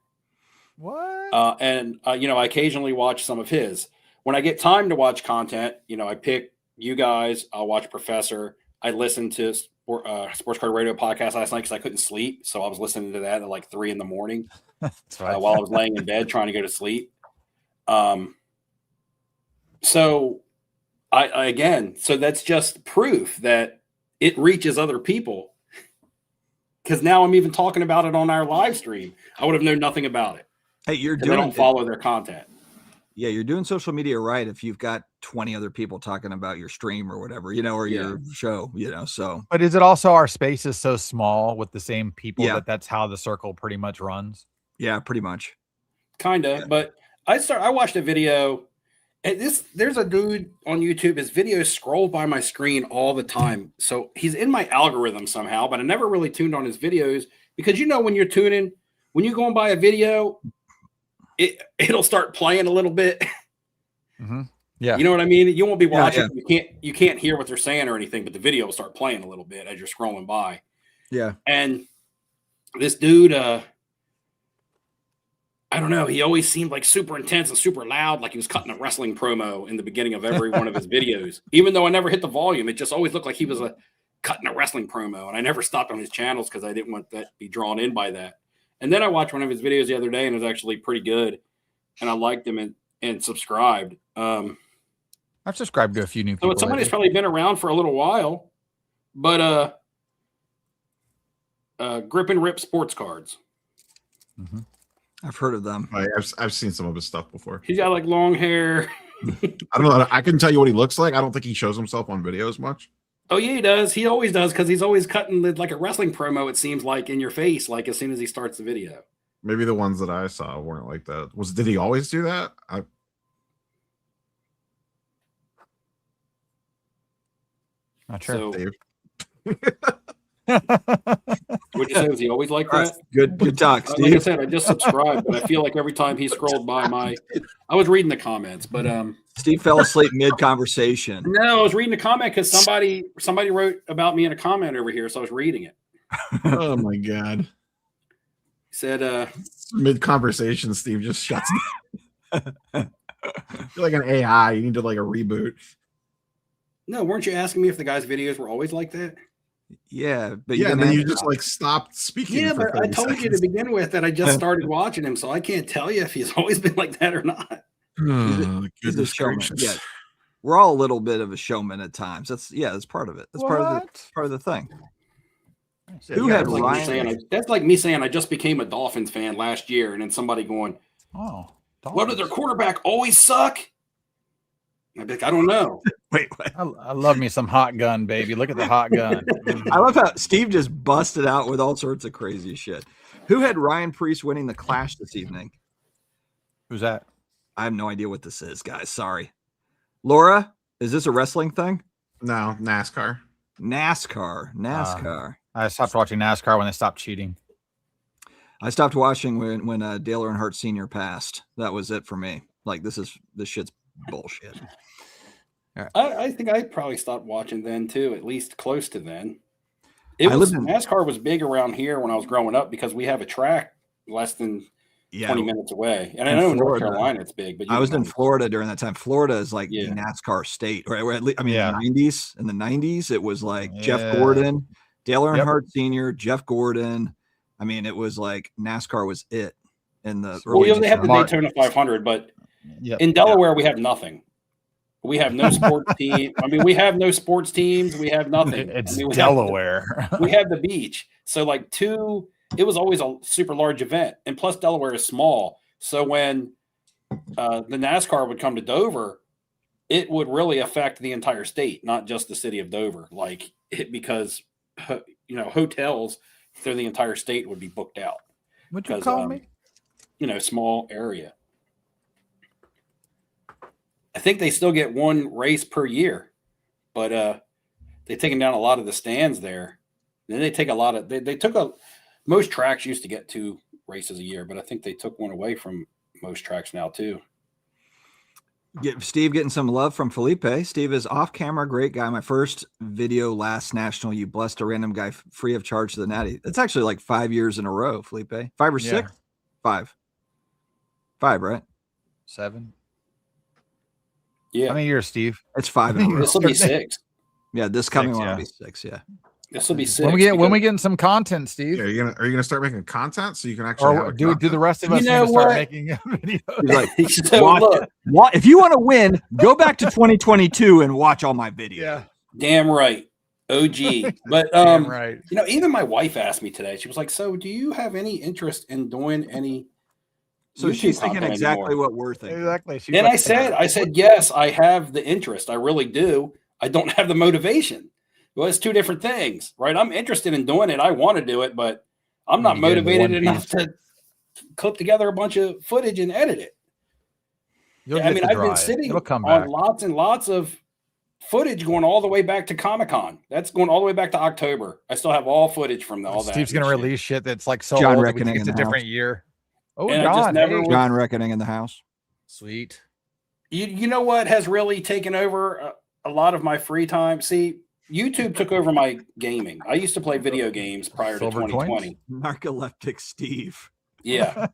What? And I occasionally watch some of his. When I get time to watch content, I pick you guys. I'll watch Professor. I listened to Sports Card Radio podcast last night because I couldn't sleep. So I was listening to that at like 3 a.m. While I was laying in bed trying to go to sleep. So so that's just proof that it reaches other people. because now I'm even talking about it on our live stream. I would have known nothing about it. Hey, I don't follow their content. Yeah, you're doing social media right if you've got 20 other people talking about your stream or whatever, or your show, so. But is it also our space is so small with the same people that's how the circle pretty much runs? Yeah, pretty much. Kind of, but I watched a video, and there's a dude on YouTube, his videos scroll by my screen all the time. So he's in my algorithm somehow, but I never really tuned on his videos because when you're tuning, when you're going by a video, it'll start playing a little bit. Mm-hmm. Yeah. You know what I mean? You won't be watching. Yeah. You can't hear what they're saying or anything, but the video will start playing a little bit as you're scrolling by. Yeah. And this dude, I don't know. He always seemed like super intense and super loud, like he was cutting a wrestling promo in the beginning of every one of his videos. Even though I never hit the volume, it just always looked like he was cutting a wrestling promo. And I never stopped on his channels because I didn't want that to be drawn in by that. And then I watched one of his videos the other day, and it was actually pretty good. And I liked him and subscribed. I've subscribed to a few new people. So somebody's probably been around for a little while, but Grip and Rip Sports Cards. Mm-hmm. I've heard of them. I've seen some of his stuff before. He's got like long hair. I don't know. I couldn't tell you what he looks like. I don't think he shows himself on videos much. Oh yeah, he does. He always does because he's always cutting like a wrestling promo. It seems like in your face, like as soon as he starts the video. Maybe the ones that I saw weren't like that. Did he always do that? Not sure. So, Dave. What'd you say? Was he always like that? Good talk, Steve. Like I said, I just subscribed, but I feel like every time he scrolled by I was reading the comments, but Steve fell asleep mid-conversation. No, I was reading the comment because somebody wrote about me in a comment over here, so I was reading it. Oh my god! He said, mid-conversation, Steve just shuts down. You're like an AI. You need to like a reboot. No, weren't you asking me if the guy's videos were always like that? Yeah, but and then you just like stopped speaking. Yeah, but I told you to begin with that I just started watching him, so I can't tell you if he's always been like that or not. He's a showman. Yeah, we're all a little bit of a showman at times. That's part of it. That's part of the thing. Who had Ryan? That's like me saying I just became a Dolphins fan last year, and then somebody going, "Oh, what did their quarterback always suck?" I'd be like, I don't know. Wait. I love me some hot gun, baby. Look at the hot gun. I love how Steve just busted out with all sorts of crazy shit. Who had Ryan Priest winning the Clash this evening? Who's that? I have no idea what this is, guys. Sorry. Laura, is this a wrestling thing? No, NASCAR. NASCAR. I stopped watching NASCAR when they stopped cheating. I stopped watching when Dale Earnhardt Sr. passed. That was it for me. Like this shit's bullshit. Right. I think I probably stopped watching then too, at least close to then. NASCAR was big around here when I was growing up because we have a track less than 20 minutes away. And I know in North Carolina it's big, but I was in Florida during that time. Florida is like the NASCAR state, right? In the 90s, it was like Jeff Gordon, Dale Earnhardt Sr., Jeff Gordon. I mean, it was like NASCAR was it in the early. Well, they have the Daytona 500, but in Delaware we have nothing. We have no sports team. I mean, we have no sports teams. We have nothing. It's Delaware. We have the beach. So it was always a super large event. And plus Delaware is small. So when the NASCAR would come to Dover, it would really affect the entire state, not just the city of Dover. Because hotels through the entire state would be booked out. What'd you call me? Small area. I think they still get one race per year, but they've taken down a lot of the stands there. Then they take a lot of most tracks used to get 2 races a year, but I think they took one away from most tracks now too. Steve getting some love from Felipe. Steve is off camera, great guy. My first video last national, you blessed a random guy free of charge to the Natty. It's actually like 5 years in a row, Felipe. 5 or 6? 5. 5, right? 7. Yeah. How many years, Steve? It's 5 in a row. This will be 6. Yeah, this coming one will be 6. Yeah. This will be 6. When we getting some content, Steve? Yeah, are you gonna start making content so you can actually do the rest of us start making videos? If you want to win, go back to 2022 and watch all my videos. Yeah. Damn right. OG. But right. even my wife asked me today. She was like, "So, do you have any interest in doing any?" So YouTube she's thinking content exactly anymore? what we're thinking. Exactly. And I said, yes, I have the interest. I really do. I don't have the motivation. Well, it's two different things, right? I'm interested in doing it. I want to do it, but I'm not motivated enough to clip together a bunch of footage and edit it. I've been sitting on lots and lots of footage going all the way back to Comic-Con. That's going all the way back to October. I still have all footage from all that. Steve's going to release shit that's like so John old Reckoning that it's a different year. Oh, and John. John Reckoning in the house. Sweet. You know what has really taken over a lot of my free time? See, YouTube took over my gaming. I used to play video games prior to 2020. Narcoleptic Steve. Yeah.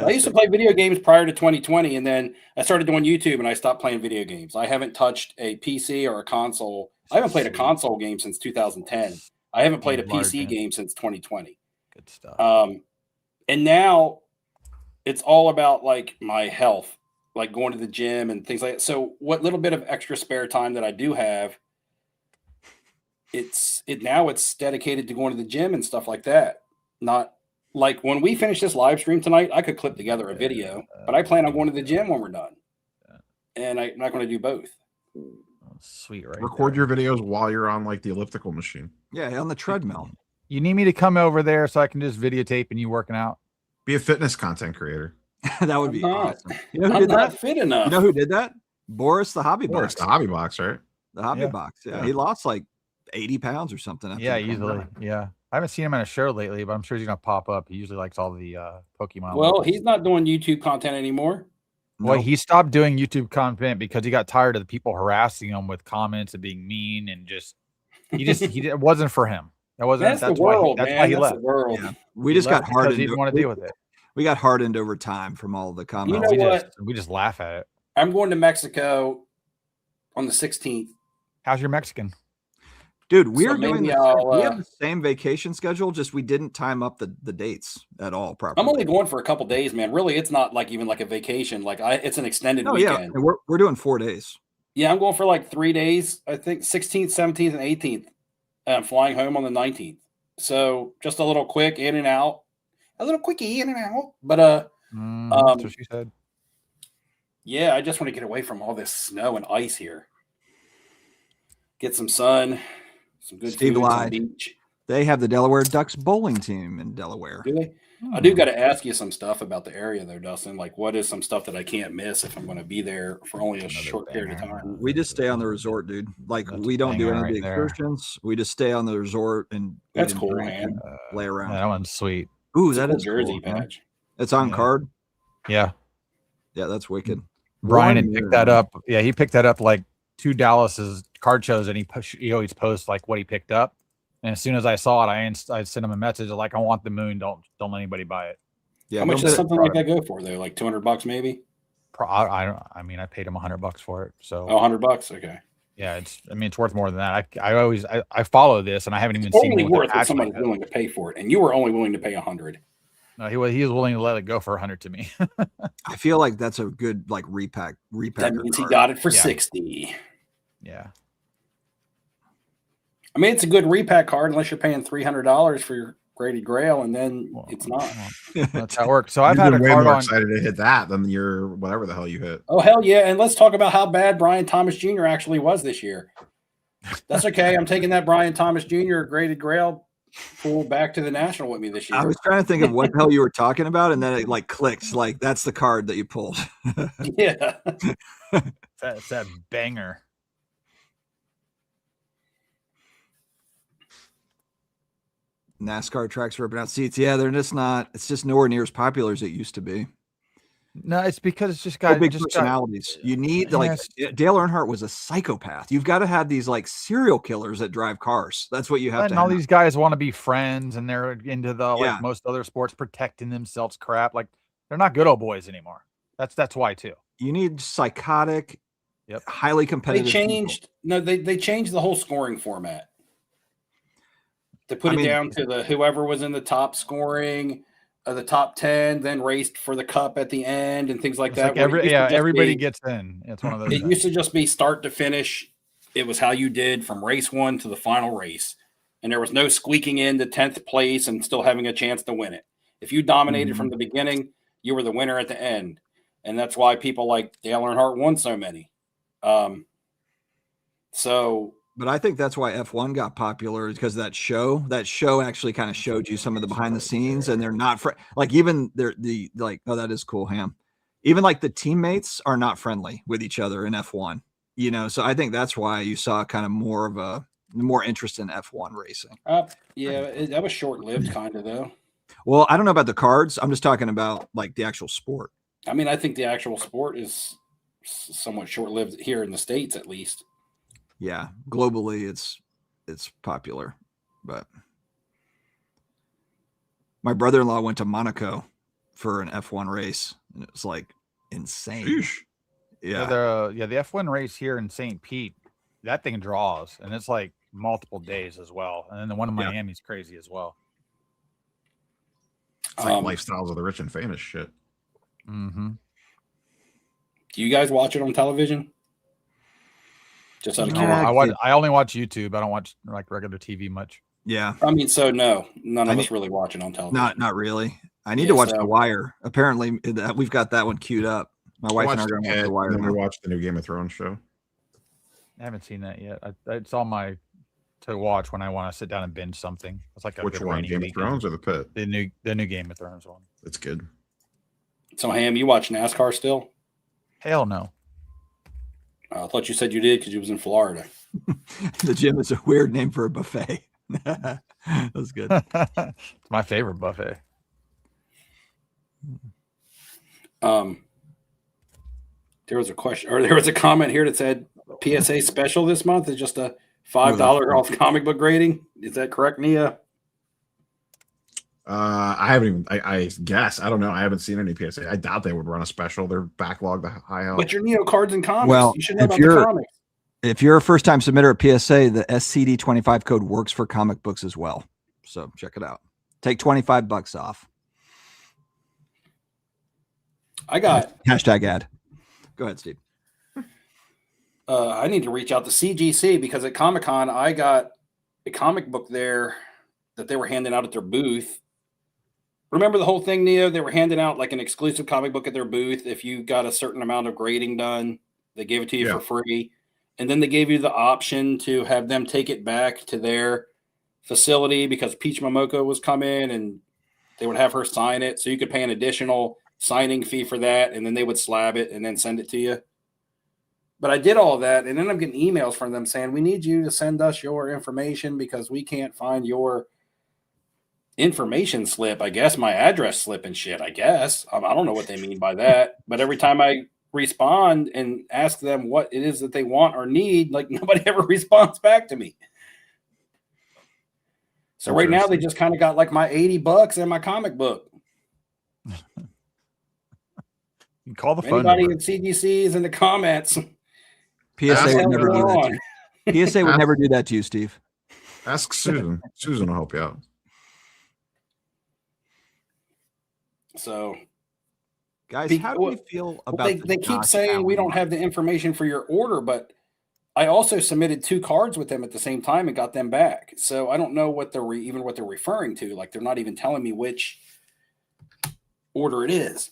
I used to play video games prior to 2020, and then I started doing YouTube, and I stopped playing video games. I haven't touched a PC or a console. I haven't played a console game since 2010. I haven't played a PC game since 2020. Good stuff. And now it's all about like my health, like going to the gym and things like that. So what little bit of extra spare time that I do have, it's dedicated to going to the gym and stuff like that. Not like when we finish this live stream tonight, I could clip together a video, but I plan on going to the gym when we're done. And I'm not going to do both. Sweet, right? Record your videos while you're on like the elliptical machine. Yeah, on the treadmill. You need me to come over there so I can just videotape and you working out? Be a fitness content creator. That would be awesome. You know who did that? Fit enough. You know who did that? Boris the Hobby Box. The Hobby Box, right? The Hobby Box. Yeah, he lost like 80 pounds or something. Yeah, easily. Yeah. I haven't seen him on a show lately, but I'm sure he's going to pop up. He usually likes all the Pokemon. Well, he's not doing YouTube content anymore. Well, he stopped doing YouTube content because he got tired of the people harassing him with comments and being mean and it wasn't for him. That's why he left. Yeah. We just got hardened. He didn't want to deal with it. We got hardened over time from all the comments. You know what? We just laugh at it. I'm going to Mexico on the 16th. How's your Mexican? Dude, we have the same vacation schedule, just we didn't time up the dates at all properly. I'm only going for a couple days, man. Really, it's not like even like a vacation. Like it's an extended weekend. Yeah, we're doing 4 days. Yeah, I'm going for like 3 days. I think 16th, 17th, and 18th. And I'm flying home on the 19th. So just a little quick in and out. A little quickie in and out. But that's what she said. Yeah, I just want to get away from all this snow and ice here. Get some sun, some good food, some beach. They have the Delaware Ducks bowling team in Delaware. Do they? I do got to ask you some stuff about the area though, Dustin. Like what is some stuff that I can't miss if I'm going to be there for only a short period of time? We just stay on the resort, dude. Like we don't do any of the excursions. We just stay on the resort and that's cool, man. Play around. That one's sweet. Ooh, that is Jersey cool, patch. It's on card. Yeah. Yeah, that's wicked. Brian had picked that up. Yeah, he picked that up like 2 Dallas's card shows, and he always posts like what he picked up. And as soon as I saw it, I sent him a message like, "I want the moon. Don't let anybody buy it." Yeah. How much does something like that go for though? Like $200 maybe? I paid him $100 for it. So $100. Okay. Yeah, it's worth more than that. I follow this, and I haven't even seen only worth if somebody's willing to pay for it, and you were only willing to pay $100. No, he was willing to let it go for $100 to me. I feel like that's a good like repack. That means he got it for $60. Yeah. I mean, it's a good repack card unless you're paying $300 for your graded grail, and then it's not. That's how it works. So I've had a way card more on. Excited to hit that than your whatever the hell you hit. Oh hell yeah! And let's talk about how bad Brian Thomas Jr. actually was this year. That's okay. I'm taking that Brian Thomas Jr. graded grail pool back to the National with me this year. I was trying to think of what the hell you were talking about, and then it like clicked. Like that's the card that you pulled. Yeah, that's that banger. NASCAR tracks ripping out seats. Yeah, they're just not. It's just nowhere near as popular as it used to be. No, it's because it's just got big personalities. You need Dale Earnhardt was a psychopath. You've got to have these like serial killers that drive cars. That's what you have to. And all these guys want to be friends, and they're into the like most other sports, protecting themselves. Crap, like they're not good old boys anymore. That's why too. You need psychotic, highly competitive. They changed. People. No, they changed the whole scoring format. They put it down to the whoever was in the top scoring, the top 10, then raced for the cup at the end and things like that. Like everybody gets in. It's one of those. It used to just be start to finish it was how you did from race 1 to the final race. And there was no squeaking into 10th place and still having a chance to win it. If you dominated from the beginning, you were the winner at the end. And that's why people like Dale Earnhardt won so many. But I think that's why F1 got popular, because that show actually kind of showed you some of the behind the scenes, and they're not like, even oh, that is cool, Ham. Even like the teammates are not friendly with each other in F1, so I think that's why you saw kind of more interest in F1 racing. That was short-lived kind of though. Well, I don't know about the cards. I'm just talking about like the actual sport. I mean, I think the actual sport is somewhat short-lived here in the States, at least. Yeah, globally it's popular, but my brother-in-law went to Monaco for an F1 race, and it was like insane. Sheesh. Yeah, the F1 race here in St. Pete, that thing draws, and it's like multiple days as well. And then the one in Miami's crazy as well. It's like lifestyles of the rich and famous shit. Mm-hmm. Do you guys watch it on television? Just out of curiosity. I only watch YouTube. I don't watch like regular TV much. Yeah. I mean, so no, none of us really watch it on television. Not really. I need to watch The Wire. Apparently, we've got that one queued up. My wife and I are going to watch The Wire. And we watched the new Game of Thrones show. I haven't seen that yet. It's on my to watch when I want to sit down and binge something. It's like which one, Game of Thrones or The Pit? The new Game of Thrones one. It's good. So, Ham, you watch NASCAR still? Hell no. I thought you said you did because you was in Florida. The gym is a weird name for a buffet. That's good. It's my favorite buffet. There was a question, or there was a comment here that said PSA special this month is just a $5 off comic book grading. Is that correct, Nia? I haven't even. I guess I don't know. I haven't seen any PSA. I doubt they would run a special. They're backlogged the high out. But you're Neo Cards and Comics. Well, you should know about the comics. If you're a first-time submitter at PSA, the SCD25 code works for comic books as well. So check it out. Take $25 off. I got hashtag ad. Go ahead, Steve. I need to reach out to CGC because at Comic-Con I got a comic book there that they were handing out at their booth. Remember the whole thing, Neo? They were handing out like an exclusive comic book at their booth. If you got a certain amount of grading done, they gave it to you for free. And then they gave you the option to have them take it back to their facility because Peach Momoko was coming and they would have her sign it. So you could pay an additional signing fee for that. And then they would slab it and then send it to you. But I did all of that. And then I'm getting emails from them saying, we need you to send us your information because we can't find your information slip. I guess my address slip and shit, I guess. I don't know what they mean by that. But every time I respond and ask them what it is that they want or need, like nobody ever responds back to me. So right now they just kind of got like my $80 and my comic book. You can call the phone anybody number. in CGCs in the comments. PSA would never do that to you. PSA would never do that to you, Steve. Ask Susan. Susan will help you out. So, guys, how do you feel about they keep saying we don't have the information for your order, but I also submitted 2 cards with them at the same time and got them back. So I don't know what they're what they're referring to. Like they're not even telling me which order it is.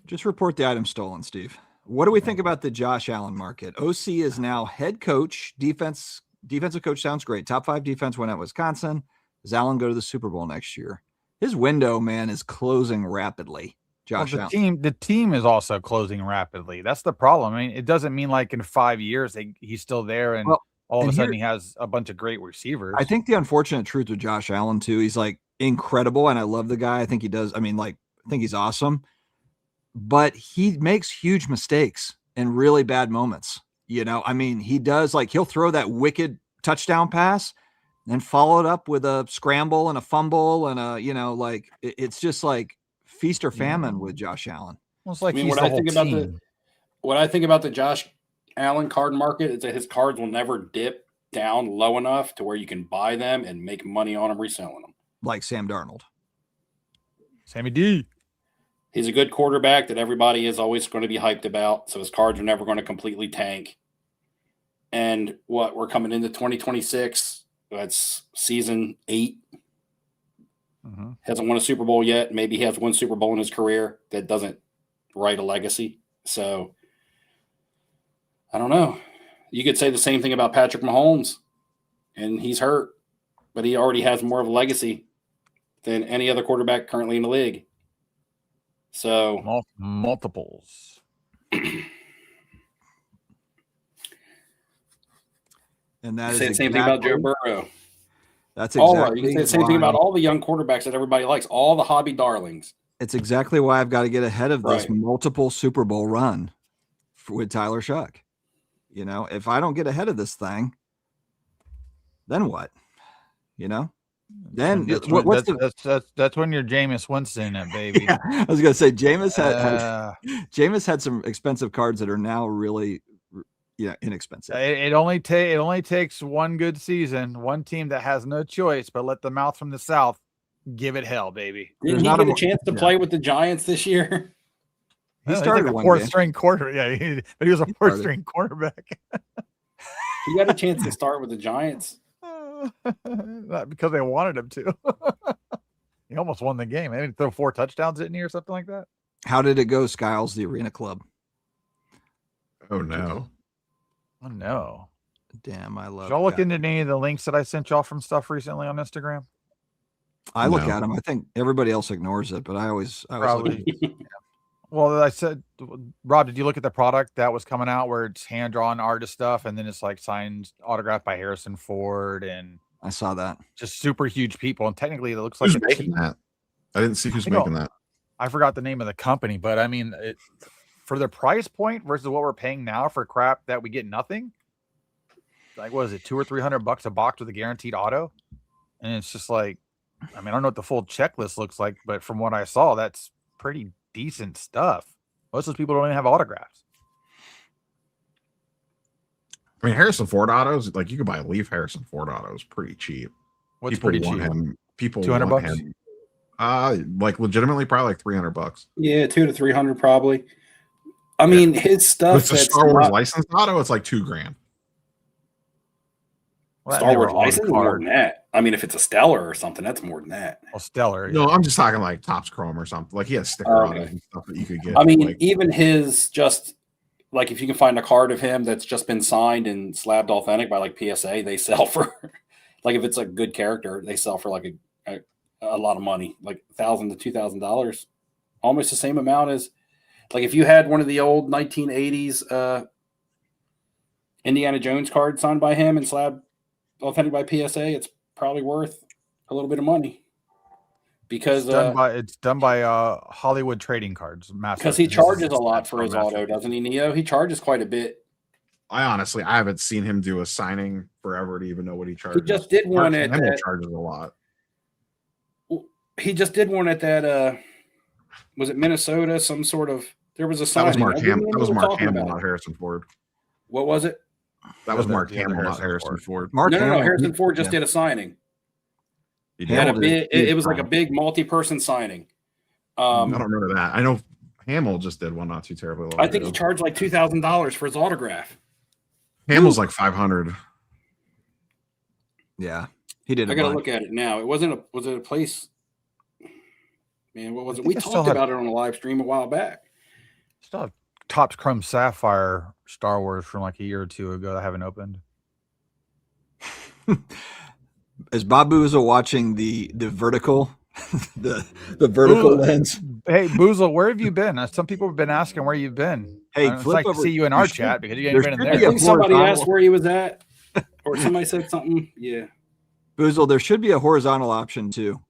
Just report the item stolen, Steve. What do we think about the Josh Allen market? OC is now head coach, defensive coach sounds great. Top 5 defense win at Wisconsin. Does Allen go to the Super Bowl next year? His window, man, is closing rapidly. Josh Allen. The team is also closing rapidly. That's the problem. I mean, it doesn't mean like in 5 years he's still there and all of a sudden he has a bunch of great receivers. I think the unfortunate truth with Josh Allen too, he's like incredible and I love the guy. I think he does. I mean, like, I think he's awesome, but he makes huge mistakes in really bad moments. You know, I mean, he does, like, he'll throw that wicked touchdown pass and follow it up with a scramble and a fumble and a, you know, like it's just like feast or famine with Josh Allen. Well, it's like what I think about the Josh Allen card market is that his cards will never dip down low enough to where you can buy them and make money on them reselling them. Like Sam Darnold. Sammy D. He's a good quarterback that everybody is always going to be hyped about. So his cards are never going to completely tank. And we're coming into 2026. That's season 8. Mm-hmm. Hasn't won a Super Bowl yet. Maybe he has one Super Bowl in his career. That doesn't write a legacy. So I don't know. You could say the same thing about Patrick Mahomes, and he's hurt, but he already has more of a legacy than any other quarterback currently in the league. So multiples. And that you is say the same thing about Joe Burrow. That's exactly right. You can say the same thing about all the young quarterbacks that everybody likes, all the hobby darlings. It's exactly why I've got to get ahead of this multiple Super Bowl run with Tyler Shuck. You know, if I don't get ahead of this thing, then what? You know, then that's when you're Jameis Winston, baby. Yeah, I was gonna say Jameis had some expensive cards that are now really inexpensive. It only takes one good season, one team that has no choice but let the mouth from the South give it hell, baby. Didn't he get a chance to play with the Giants this year? He started like a fourth-string quarter. Yeah, but he was a fourth-string quarterback. He got a chance to start with the Giants. Not because they wanted him to. He almost won the game. Maybe throw 4 touchdowns, didn't he, or something like that? How did it go, Skiles, the Arena Club? Oh, no. Oh, no. Damn, I love it. Did y'all look into any of the links that I sent y'all from stuff recently on Instagram? I look at them. I think everybody else ignores it, but I always probably. Well, I said, Rob, did you look at the product that was coming out where it's hand-drawn artist stuff and then it's like signed, autographed by Harrison Ford? And I saw that. Just super huge people. And technically it looks who's like making that. I didn't see who's making that. I forgot the name of the company, but I mean, for the price point versus what we're paying now for crap that we get nothing, like, what is it, $200 or $300 a box with a guaranteed auto? And it's just like, I mean, I don't know what the full checklist looks like, but from what I saw, that's pretty decent stuff. Most of those people don't even have autographs. I mean, Harrison Ford autos, like you could buy a Leaf Harrison Ford autos pretty cheap. What's people pretty cheap? People $200. Like legitimately, probably like $300. Yeah, $200 to $300 probably. I mean, his stuff. It's a Star Wars licensed auto. It's like $2,000. Well, Star Wars license more than that. I mean, if it's a Stellar or something, that's more than that. Well, Stellar. No, I'm just talking like Topps Chrome or something. Like he has sticker autos and stuff that you could get. I mean, even his just like if you can find a card of him that's just been signed and slabbed authentic by like PSA, they sell for like if it's a good character, they sell for like a lot of money, like $1,000 to $2,000, almost the same amount as like if you had one of the old 1980s Indiana Jones cards signed by him and slabbed authentic by PSA, it's probably worth a little bit of money because it's done by Hollywood Trading Cards. Because he charges a lot for his auto, doesn't he, Neo? He charges quite a bit. I haven't seen him do a signing forever to even know what he charges. He just did one at that. Charges a lot. He just did one at that. Was it Minnesota? Some sort of. There was a signing. That was Mark Hamill, not Harrison Ford. What was it? That was Mark Hamill, not Harrison Ford. No, Harrison Ford just did a signing. He had a big. It was like a big multi-person signing. I don't remember that. I know Hamill just did one not too terribly long. I think he charged like $2,000 for his autograph. Hamill's like $500. Yeah, he did. I got to look at it now. It wasn't a. Was it a place? Man, what was it? We talked about it on a live stream a while back. Still have Topps Chrome Sapphire Star Wars from like a year or two ago that I haven't opened. Is Bob Boozle watching the vertical, the vertical lens? Hey, Boozle, where have you been? Some people have been asking where you've been. Hey, it's like to see you in our chat because you ain't been in there. I think somebody asked where he was at, or somebody said something. Yeah, Boozle, there should be a horizontal option too.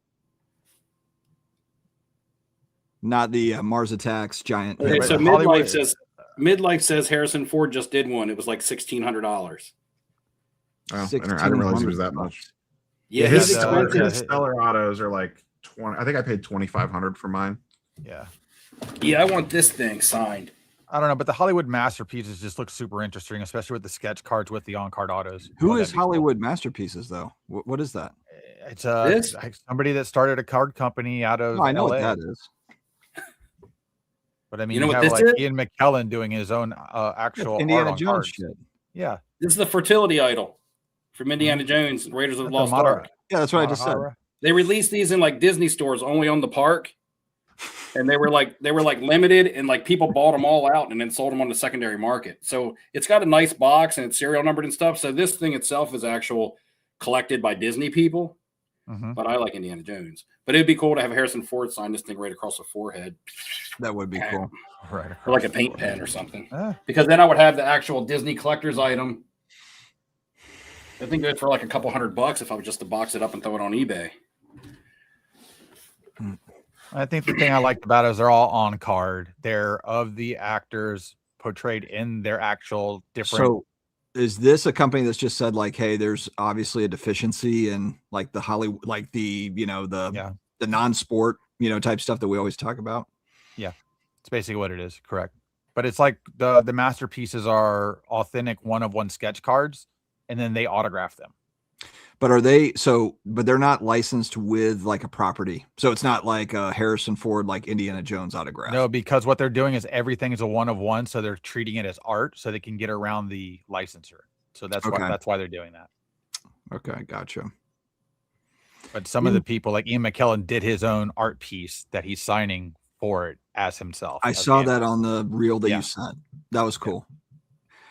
Not the Mars Attacks giant. Okay, so Midlife says Harrison Ford just did one. It was like $1,600. Oh, I didn't realize it was that much. Yeah, his Stellar autos are like 20. I think I paid $2,500 for mine. Yeah. Yeah, I want this thing signed. I don't know, but the Hollywood Masterpieces just look super interesting, especially with the sketch cards with the on-card autos. Who is Hollywood Masterpieces, though? What is that? It's somebody that started a card company out of I know LA. what that is. But I mean, you have like Ian McKellen doing his own actual Indiana Jones shit. Yeah. This is the fertility idol from Indiana Jones and Raiders of the Lost Ark. Yeah, that's what I just said. They released these in like Disney stores only on the park. And they were like limited, and like people bought them all out and then sold them on the secondary market. So it's got a nice box and it's serial numbered and stuff. So this thing itself is actual collected by Disney people. But I like Indiana Jones. But it'd be cool to have Harrison Ford sign this thing right across the forehead. That would be cool. Right. Or like a paint pen or something. Because then I would have the actual Disney collector's item. I think it's for like a couple $100 if I was just to box it up and throw it on eBay. I think the thing I liked about it is they're all on card. They're of the actors portrayed in their actual different. So is this a company that's just said like, hey, there's obviously a deficiency in like the Hollywood, like the, the non-sport, type stuff that we always talk about? Yeah, it's basically what it is. Correct. But it's like the masterpieces are authentic one-of-one sketch cards, and then they autograph them. But but they're not licensed with like a property. So it's not like a Harrison Ford, like Indiana Jones autograph. No, because what they're doing is everything is a one-of-one. So they're treating it as art so they can get around the licensor. So that's why they're doing that. Okay. Gotcha. But some of the people like Ian McKellen did his own art piece that he's signing for it as himself. I saw that on the reel that you sent. That was cool.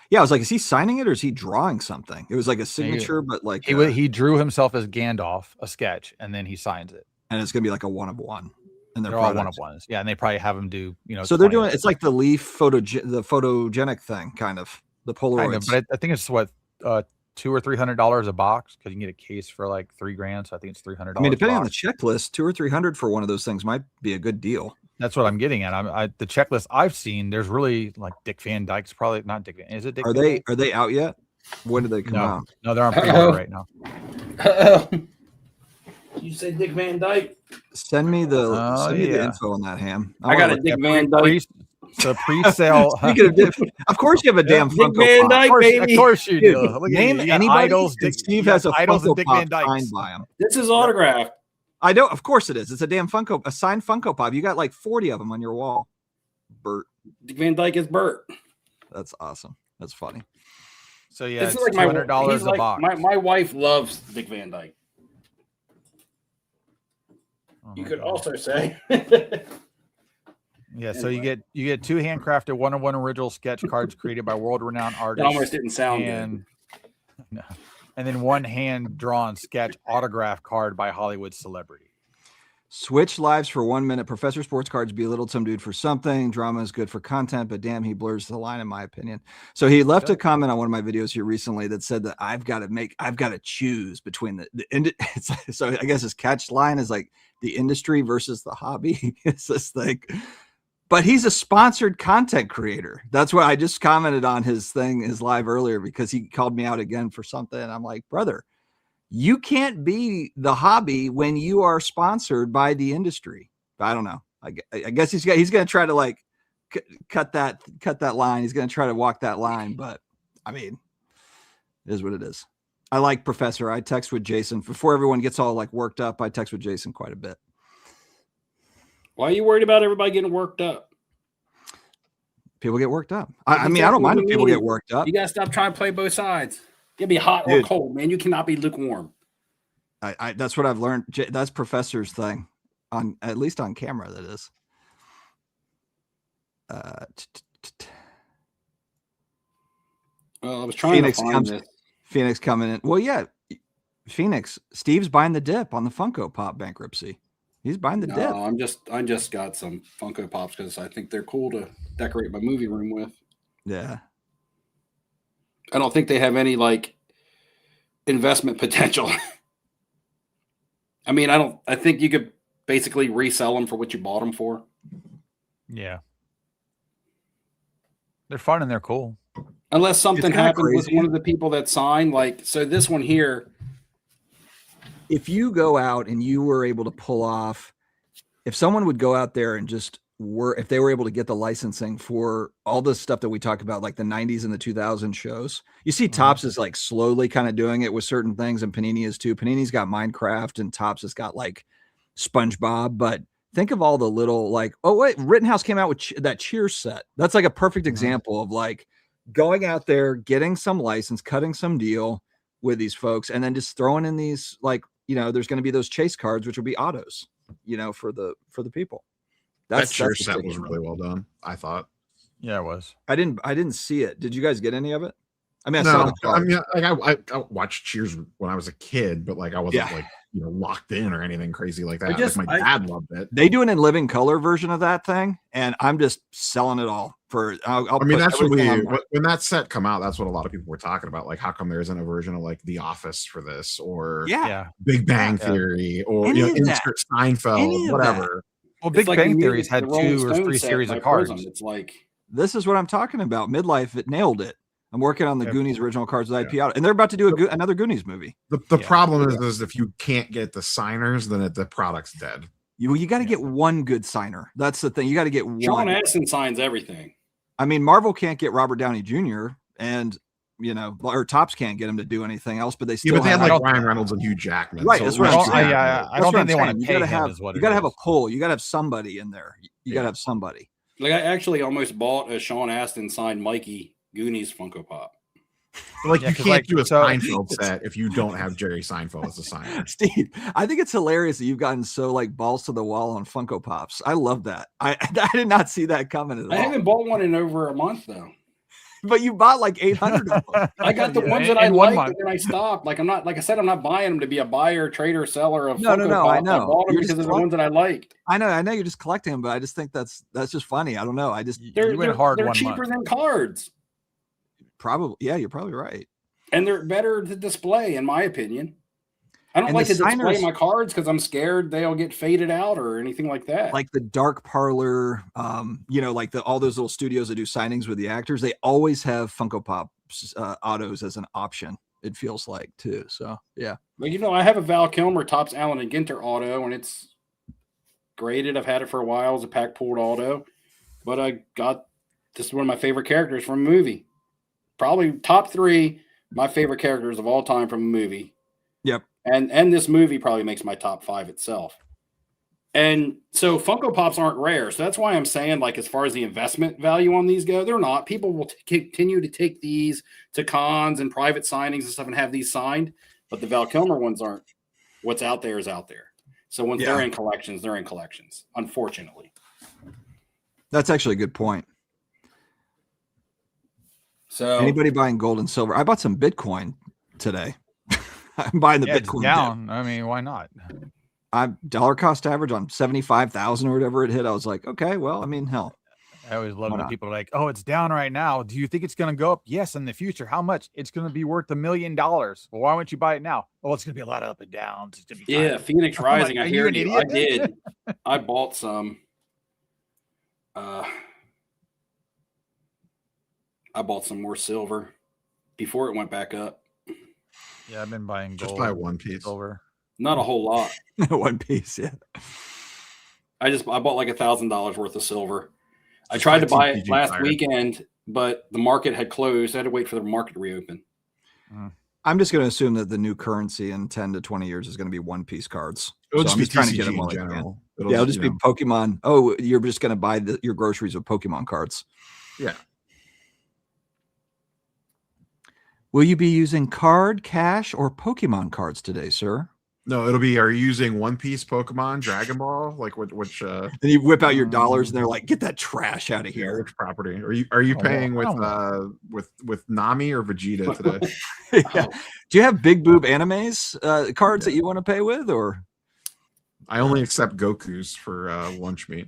Yeah, I was like, is he signing it or is he drawing something? It was like a signature, but like he drew himself as Gandalf, a sketch, and then he signs it. And it's gonna be like a one-of-one. And they're all one-of-ones. Yeah, and they probably have him do, So they're doing it's like the Leaf the photogenic thing, kind of the Polaroids. Kind of, but I think it's what $200 or $300 a box because you can get a case for like $3,000. So I think it's $300. I mean, depending on the checklist, $200 or $300 for one of those things might be a good deal. That's what I'm getting at. The checklist I've seen, there's really like Dick Van Dyke's probably not Dick. Is it Dick? Are they out yet? When do they come out? No, they're on pre-order right now. You say Dick Van Dyke? Send me the info on that, Ham. I got a Dick Van Dyke. The pre-sale. Speaking of Dick, of course you have a damn Funko Van Dyke, Pop. baby. Of course you do. Name anybody. Idols, Steve has a Idols Funko Dick Pop Van Dyke signed by him. This is autographed. I know, of course it is. It's a damn a signed Funko Pop. You got like 40 of them on your wall. Bert. Dick Van Dyke is Bert. That's awesome. That's funny. So yeah, it's like $200 a box. My wife loves Dick Van Dyke. You could also say. Yeah, so you get two handcrafted one-on-one original sketch cards created by world-renowned artists. It almost didn't sound good. No. And then one hand-drawn sketch autograph card by Hollywood celebrity. Switch lives for 1 minute. Professor Sports Cards belittled some dude for something. Drama is good for content, but damn, he blurs the line, in my opinion. So he left a comment on one of my videos here recently that said that I've got to choose between so I guess his catch line is like the industry versus the hobby. It's this thing. But he's a sponsored content creator. That's what I just commented on his live earlier, because he called me out again for something. And I'm like, brother, you can't be the hobby when you are sponsored by the industry. I don't know. I guess he's going to try to like cut that line. He's going to try to walk that line. But I mean, it is what it is. I like Professor. I text with Jason before everyone gets all like worked up. I text with Jason quite a bit. Why are you worried about everybody getting worked up? People get worked up. I mean, I don't mind if people get worked up. You got to stop trying to play both sides. You be hot or cold, man. You cannot be lukewarm. That's what I've learned. That's Professor's thing, at least on camera. That is. Well, I was trying to find this. Phoenix coming in. Well, yeah, Phoenix. Steve's buying the dip on the Funko Pop bankruptcy. He's buying the dip. I just got some Funko Pops because I think they're cool to decorate my movie room with. Yeah. I don't think they have any like investment potential. I mean, I think you could basically resell them for what you bought them for. Yeah. They're fun and they're cool. Unless something happened with one of the people that signed, like, so this one here. If you go out and you were able to pull off, if someone would go out there and if they were able to get the licensing for all the stuff that we talk about, like the 90s and the 2000 shows, you see Topps is like slowly kind of doing it with certain things, and Panini is too. Panini's got Minecraft and Topps has got like SpongeBob, but think of all the little like, oh wait, Rittenhouse came out with that Cheers set. That's like a perfect example of like going out there, getting some license, cutting some deal with these folks, and then just throwing in these, like, there's going to be those chase cards, which will be autos, for the people. That cheer set was really well done, I thought. Yeah, it was. I didn't see it. Did you guys get any of it? I mean, I saw the cards. I mean, like I watched Cheers when I was a kid, but like I wasn't like locked in or anything crazy like that. Like my dad loved it. They do an in living color version of that thing, and I'm just selling it all for. I mean, that's what when that set come out. That's what a lot of people were talking about. Like, how come there isn't a version of like The Office for this, or Big Bang Theory, or insert Seinfeld, whatever. Well, Big Bang Theory's had 2 or 3 series of cards. It's like, this is what I'm talking about. Midlife, it nailed it. I'm working on the Goonies original cards with IP out, and they're about to do another Goonies movie. The problem is if you can't get the signers, then the product's dead. You got to get one good signer. That's the thing. You got to get one. Sean Astin signs everything. I mean, Marvel can't get Robert Downey Jr. and or Topps can't get him to do anything else, but they still but they have like Ryan Reynolds and Hugh Jackman. Right. That's what I'm saying. I don't think they want to pay him. You got to have a pull. You got to have somebody in there. You got to have somebody. Like, I actually almost bought a Sean Astin signed Mikey Goonies Funko Pop. Like, you can't do a Seinfeld set if you don't have Jerry Seinfeld as a signer. Steve, I think it's hilarious that you've gotten so like balls to the wall on Funko Pops. I love that. I did not see that coming at all. I haven't bought one in over a month though. But you bought like 800 of them. I got the ones that I liked, and then I stopped. Like, I'm not, like I said, I'm not buying them to be a buyer, trader, seller of Funko Pops. I know. I bought them because they're the ones that I liked. I know you're just collecting them, but I just think that's just funny. I don't know. They're cheaper than cards. Probably, yeah, you're probably right. And they're better to display, in my opinion. I don't like to display my cards because I'm scared they'll get faded out or anything like that. Like the Dark Parlor, like all those little studios that do signings with the actors, they always have Funko Pops autos as an option. It feels like too. So yeah. But I have a Val Kilmer Topps Allen and Ginter auto, and it's graded. I've had it for a while as a pack pulled auto, but this is one of my favorite characters from a movie. Probably top 3 my favorite characters of all time from a movie. Yep. And this movie probably makes my top 5 itself. And so Funko Pops aren't rare. So that's why I'm saying, like, as far as the investment value on these go, they're not. People will continue to take these to cons and private signings and stuff and have these signed. But the Val Kilmer ones aren't. What's out there is out there. So once they're in collections, they're in collections, unfortunately. That's actually a good point. So anybody buying gold and silver? I bought some Bitcoin today. I'm buying the Bitcoin down. I mean, why not? I'm dollar cost average on 75,000 or whatever it hit. I was like, okay, well, I mean, hell. I always love when people are like, "Oh, it's down right now. Do you think it's going to go up?" Yes, in the future. How much? It's going to be worth $1 million. Well, why wouldn't you buy it now? Oh, it's going to be a lot of up and downs. It's going to be Phoenix Rising. I hear you. I did. I bought some. I bought some more silver before it went back up. Yeah, I've been buying gold. Just buy one piece. Silver. Not a whole lot. One piece, yeah. I bought like $1,000 worth of silver. I tried to buy it last weekend, but the market had closed. I had to wait for the market to reopen. I'm just going to assume that the new currency in 10 to 20 years is going to be one piece cards. It'll just be trying to get them in general. It'll just be Pokemon. Oh, you're just going to buy your groceries with Pokemon cards. Yeah. Will you be using card, cash, or Pokemon cards today, sir? No, it'll be, are you using One Piece, Pokemon, Dragon Ball? Like which then you whip out your dollars and they're like, get that trash out of here. Which property? Are you paying with Nami or Vegeta today? Yeah. Do you have big boob animes cards that you want to pay with, or? I only accept Goku's for lunch meat.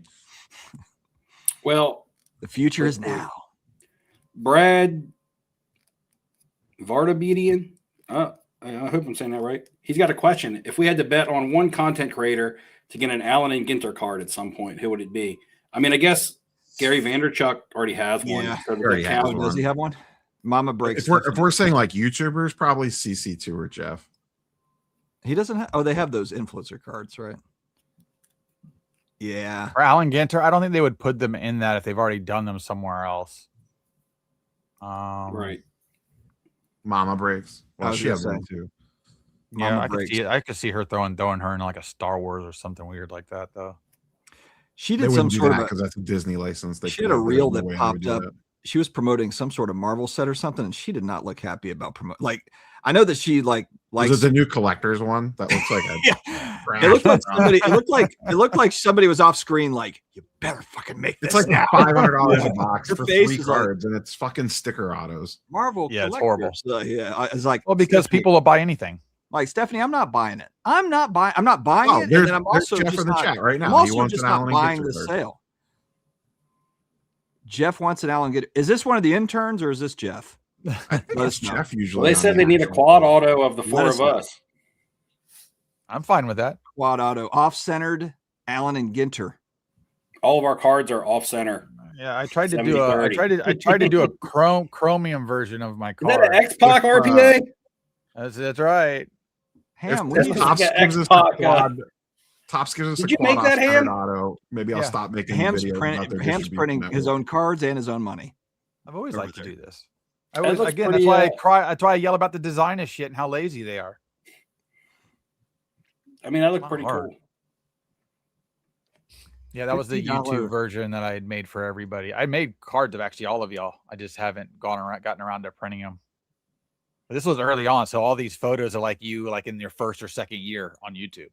Well, the future is now. Brad Vardabedian. I hope I'm saying that right. He's got a question. If we had to bet on one content creator to get an Allen and Ginter card at some point, who would it be? I mean, I guess Gary Vaynerchuk already has one. Yeah, does he have one? Mama breaks. If we're saying like YouTubers, probably CC2 or Jeff. He doesn't have. Oh, they have those influencer cards, right? Yeah. For Allen Ginter, I don't think they would put them in that if they've already done them somewhere else. Right. Mama breaks. Well, she has one too. Yeah, I could see her throwing her in like a Star Wars or something weird like that, though. She did some sort of because that's a Disney license. She had a reel that popped up promoting some sort of Marvel set or something, and she did not look happy about promoting. Like, I know that she likes. Was it the new collector's one that looks like a It looked like somebody. It looked like somebody was off screen. Like, you better fucking make this. It's like $500 a box for 3 cards, like, and it's fucking sticker autos. Marvel. Yeah, it's horrible. It's like, well, because Stephanie, people will buy anything. Like, Stephanie, I'm not buying it. I'm not buying it. And then I'm also Jeff just in the not, chat right now. I'm also just not buying the sale. Jeff wants an Alan. Is this one of the interns or is this Jeff? That's Jeff usually. Well, they said they need a quad auto of the 4 of us. I'm fine with that. Quad auto, off-centered, Allen and Ginter. All of our cards are off-center. Yeah, I tried to do a chromium version of my card. Is that an X-Pac RPA? That's right. Ham, Tops gives us Did a you quad make that, Ham? auto. Maybe I'll stop making Ham's videos. printing his own cards and his own money. I've always liked to do this. That's why I cry. That's why I yell about the design of shit and how lazy they are. I mean, that looked pretty cool. Yeah, that was the YouTube version that I had made for everybody. I made cards of actually all of y'all. I just haven't gotten around to printing them. But this was early on, so all these photos are like you, like in your first or second year on YouTube.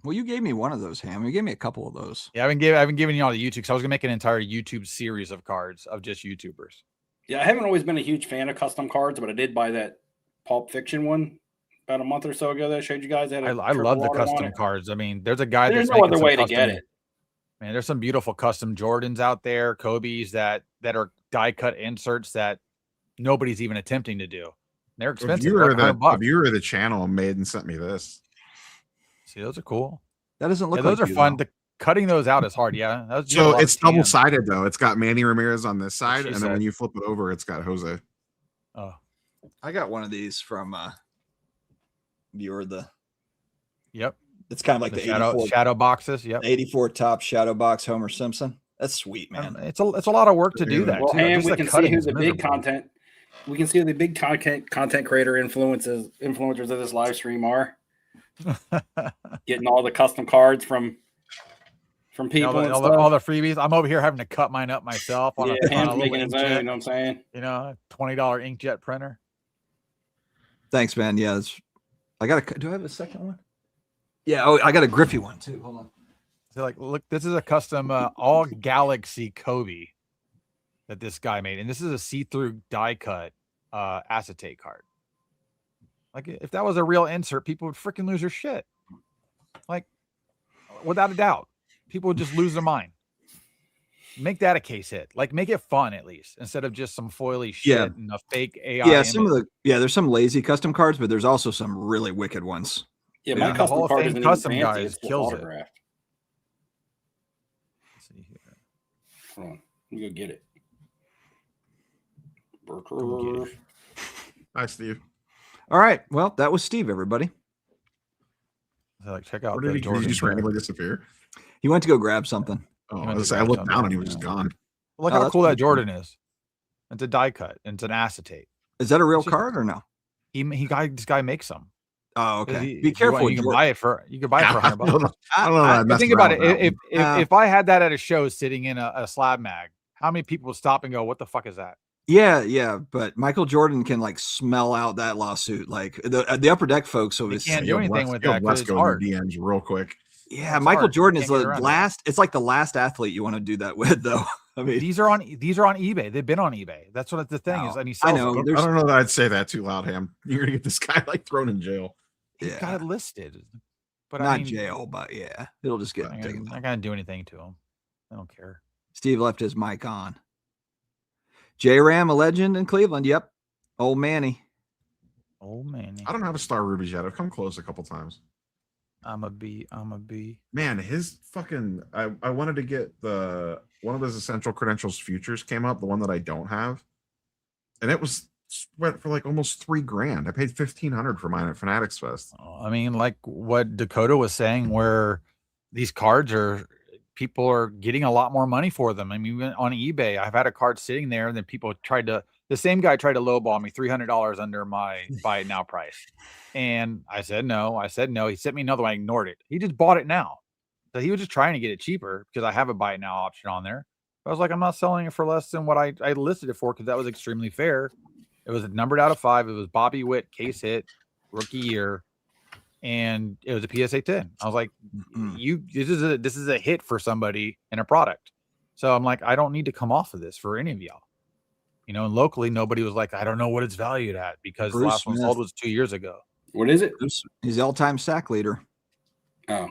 Well, you gave me one of those, Ham. You gave me a couple of those. Yeah, I've been giving you all the YouTube because I was gonna make an entire YouTube series of cards of just YouTubers. Yeah, I haven't always been a huge fan of custom cards, but I did buy that Pulp Fiction one about a month or so ago that I showed you guys. I love the custom cards. I mean, there's a guy there's no other way to get it. Man, there's some beautiful custom Jordans out there, Kobe's that are die cut inserts that nobody's even attempting to do. They're expensive. A viewer of the channel made and sent me this. See, those are cool. That doesn't look. Those are fun. Cutting those out is hard. Yeah. So it's double sided though. It's got Manny Ramirez on this side, and then when you flip it over, it's got Jose. Oh, I got one of these from viewer the. Yep. It's kind of like the shadow boxes. Yep. 84 top shadow box Homer Simpson. That's sweet, man. It's a lot of work to do that. Well, and we can see who's the big content. We can see who the big content creator influencers of this live stream are. Getting all the custom cards from people, all the freebies. I'm over here having to cut mine up myself on a making his own. You know what I'm saying? $20 inkjet printer. Thanks, man. Yeah, do I have a second one? Yeah. Oh, I got a Griffey one too. Hold on. So look, this is a custom all Galaxy Kobe that this guy made, and this is a see-through die cut acetate card. Like, if that was a real insert, people would freaking lose their shit. Like, without a doubt, people would just lose their mind. Make that a case hit. Like, make it fun at least, instead of just some foily shit and a fake AI. Yeah, there's some lazy custom cards, but there's also some really wicked ones. Yeah, my custom card is custom guys kills it. Let's see here. Hold on, let me go get it. Hi, Steve. All right. Well, that was Steve, everybody. So, check out. Did he just randomly disappear? He went to go grab something. Oh, I looked down and he was just gone. Look how cool that Jordan is. It's a die cut. It's an acetate. Is that a real card or no? This guy makes them. Oh, okay. Be careful. You can buy it for $100. I don't know. Think about it. If I had that at a show sitting in a slab mag, how many people would stop and go, "What the fuck is that?" Yeah, but Michael Jordan can smell out that lawsuit. Like the Upper Deck folks, so can't do anything with that. Let's go to the DMs real quick. Yeah, Michael Jordan is the last. It's like the last athlete you want to do that with, though. I mean, these are on eBay. They've been on eBay. That's what the thing is. And he sells I know. I don't know that I'd say that too loud, Ham. You're gonna get this guy thrown in jail. He's got it listed, but not jail. But yeah, it'll just get. I'm not gonna do anything to him. I don't care. Steve left his mic on. J-Ram, a legend in Cleveland. Yep. Old Manny. I don't have a Star Rubies yet. I've come close a couple times. I'm a B. Man, his fucking I wanted to get one of his Essential Credentials Futures came up, the one that I don't have. And it went for almost $3,000. I paid $1,500 for mine at Fanatics Fest. I mean, like what Dakota was saying, where these cards people are getting a lot more money for them. I mean, on eBay, I've had a card sitting there, and then the same guy tried to lowball me $300 under my buy it now price. And I said no. He sent me another one. I ignored it. He just bought it now. So he was just trying to get it cheaper because I have a buy it now option on there. I was like, I'm not selling it for less than what I listed it for because that was extremely fair. It was numbered out of 5. It was Bobby Witt, case hit, rookie year, and it was a PSA 10. I was like, this is a hit for somebody in a product. So I'm like, I don't need to come off of this for any of y'all. You know, and locally, nobody was like, I don't know what it's valued at because the last one sold was 2 years ago. What is it? He's the all-time sack leader. Oh,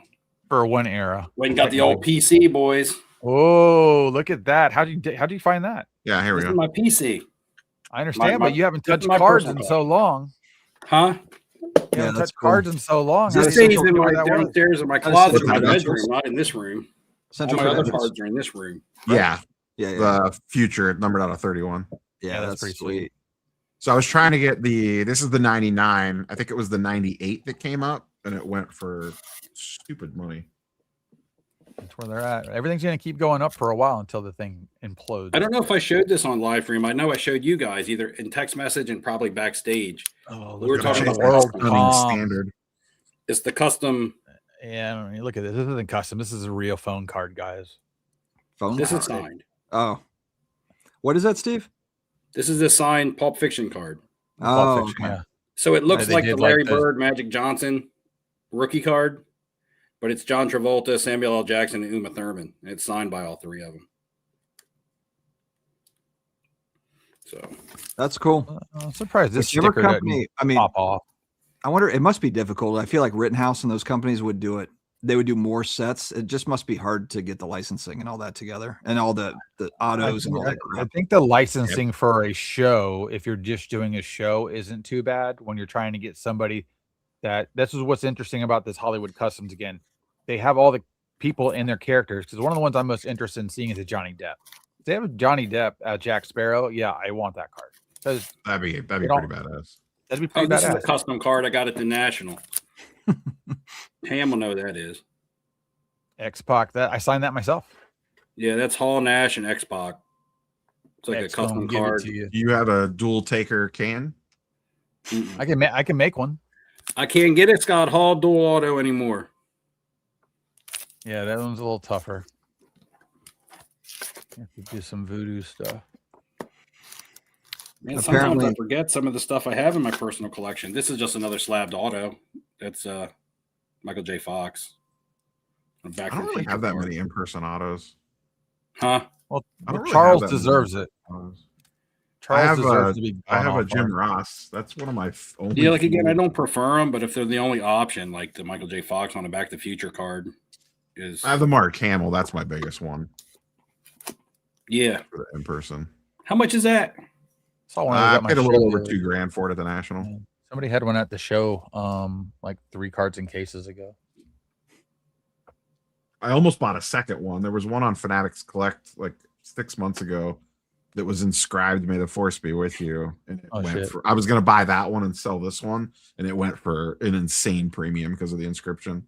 for one era. Wayne got the old PC, boys. Oh, look at that! How do you find that? Yeah, here we go. My PC. I understand, but you haven't touched cards in so long. Huh? You haven't touched cards in so long. This stays in my downstairs in my closet in my bedroom, not in this room. All my other cards are in this room. Right? Yeah. The future numbered out of 31. Yeah, that's pretty sweet. So I was trying to get this is the 99. I think it was the 98 that came up, and it went for stupid money. That's where they're at. Everything's going to keep going up for a while until the thing implodes. I don't know if I showed this on live stream. I know I showed you guys either in text message and probably backstage. Oh, we were talking about world standard. It's the custom. Yeah, I mean, look at this. This isn't custom. This is a real phone card, guys. This is signed. Oh, what is that, Steve? This is the signed Pulp Fiction card. Oh, Fiction, yeah. So it looks like the Larry Bird, Magic Johnson rookie card. But it's John Travolta, Samuel L. Jackson, and Uma Thurman. And it's signed by all 3 of them. So that's cool. I'm surprised this sticker company. I mean, pop off. I wonder. It must be difficult. I feel like Rittenhouse and those companies would do it. They would do more sets. It just must be hard to get the licensing and all that together, and all the autos and all that crap. I think the licensing for a show, if you're just doing a show, isn't too bad. When you're trying to get somebody this is what's interesting about this Hollywood Customs again. They have all the people in their characters because one of the ones I'm most interested in seeing is a Johnny Depp. If they have a Johnny Depp as Jack Sparrow, yeah, I want that card. Because that'd be pretty badass. That'd be pretty badass. This is a custom card I got at the National. Pam will know that is. X-Pac. That I signed that myself. Yeah, that's Hall Nash and X-Pac. It's like a custom card. You have a dual taker can? I can make one. I can't get it, Scott Hall dual auto anymore. Yeah, that one's a little tougher. You have to do some voodoo stuff. Man, sometimes I forget some of the stuff I have in my personal collection. This is just another slabbed auto. That's Michael J. Fox. I don't really have that many in-person autos. Huh? Well, Charles deserves it. Charles deserves to be. I have a Jim Ross. That's one of my only. Yeah, like again, I don't prefer them, but if they're the only option, like the Michael J. Fox on the Back to the Future card is. I have the Mark Hamill. That's my biggest one. Yeah, for the in person. How much is that? I paid a little over $2,000 for it at the National. Yeah. Somebody had one at the show, like 3 cards and cases ago. I almost bought a second one. There was one on Fanatics Collect like 6 months ago that was inscribed, "May the Force be with you." And it went for, I was going to buy that one and sell this one, and it went for an insane premium because of the inscription.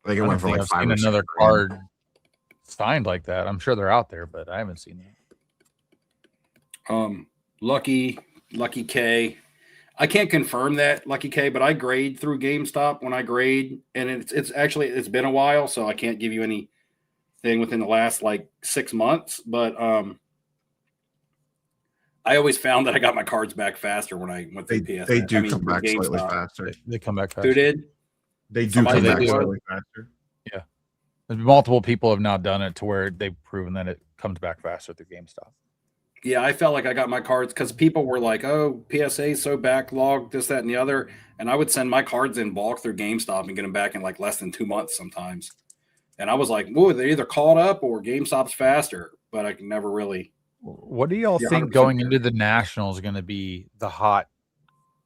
I think it went for like $5 or another card signed like that. I'm sure they're out there, but I haven't seen that. Lucky K. I can't confirm that Lucky K, but I grade through GameStop when I grade, and it's been a while, so I can't give you anything within the last like 6 months. But I always found that I got my cards back faster when I went through PSN. They do come back slightly faster. They come back faster. Who did? They do come back slightly faster. Yeah. Multiple people have now done it to where they've proven that it comes back faster through GameStop. Yeah, I felt like I got my cards because people were like, "Oh, PSA is so backlogged, this, that, and the other," and I would send my cards in bulk through GameStop and get them back in like less than 2 months sometimes. And I was like, "Whoa, they're either caught up or GameStop's faster," but I can never really. What do y'all think going into the National is going to be the hot